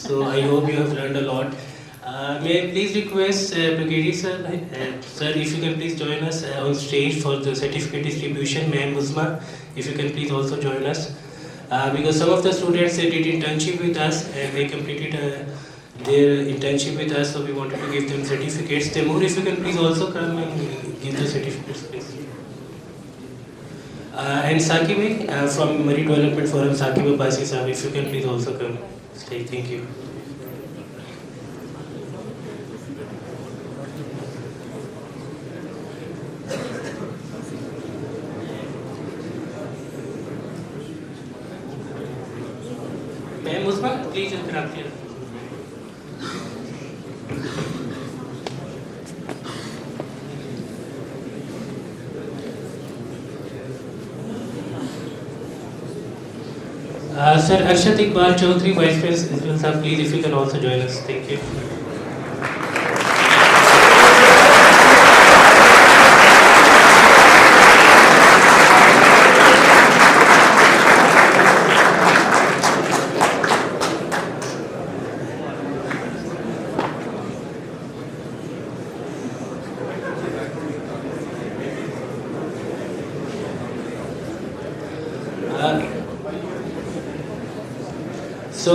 So I hope you have learned a lot. May I please request Brigadier sir, sir, if you can please join us on stage for the certificate distribution. Ma'am Uzma, if you can please also join us. Because some of the students they did internship with us and they completed their internship with us, so we wanted to give them certificates. Temur, if you can please also come and give the certificates, please. And Sakib from Marine Development Forum, Sakib Abbasi sahab, if you can please also come. Stay. Thank you. Ma'am Uzma, please interrupt here. Sir Arshad Iqbal Chaudhary, Vice Principal sir, please if you can also join us. Thank you. So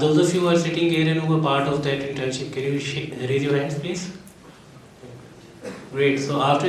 Those of you who are sitting here and who were part of that internship, can you raise your hands please? Great. So after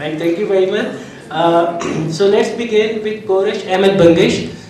Right. Thank you very much. So let's begin with Koresh Ahmed Bangesh,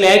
clap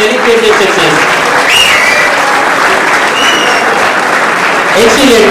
celebrate their success. Excellent.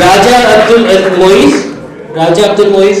Raja Abdul Moiz.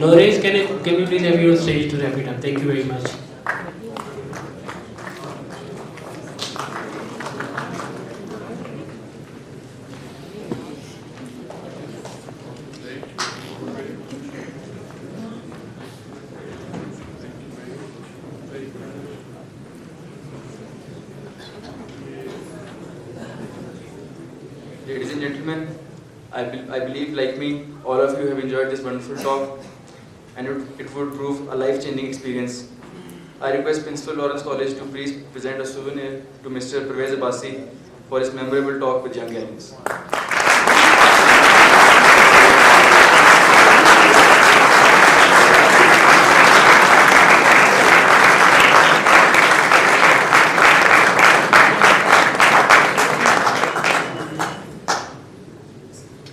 Noresh, can you please have you on stage to wrap it up? Thank you very much. and gentlemen, I believe, like me, all of you have enjoyed this wonderful talk, and it would prove a life-changing experience. I request Principal Lawrence College to please present a souvenir to Mr. Pervez Abbasi for his memorable talk with young talents.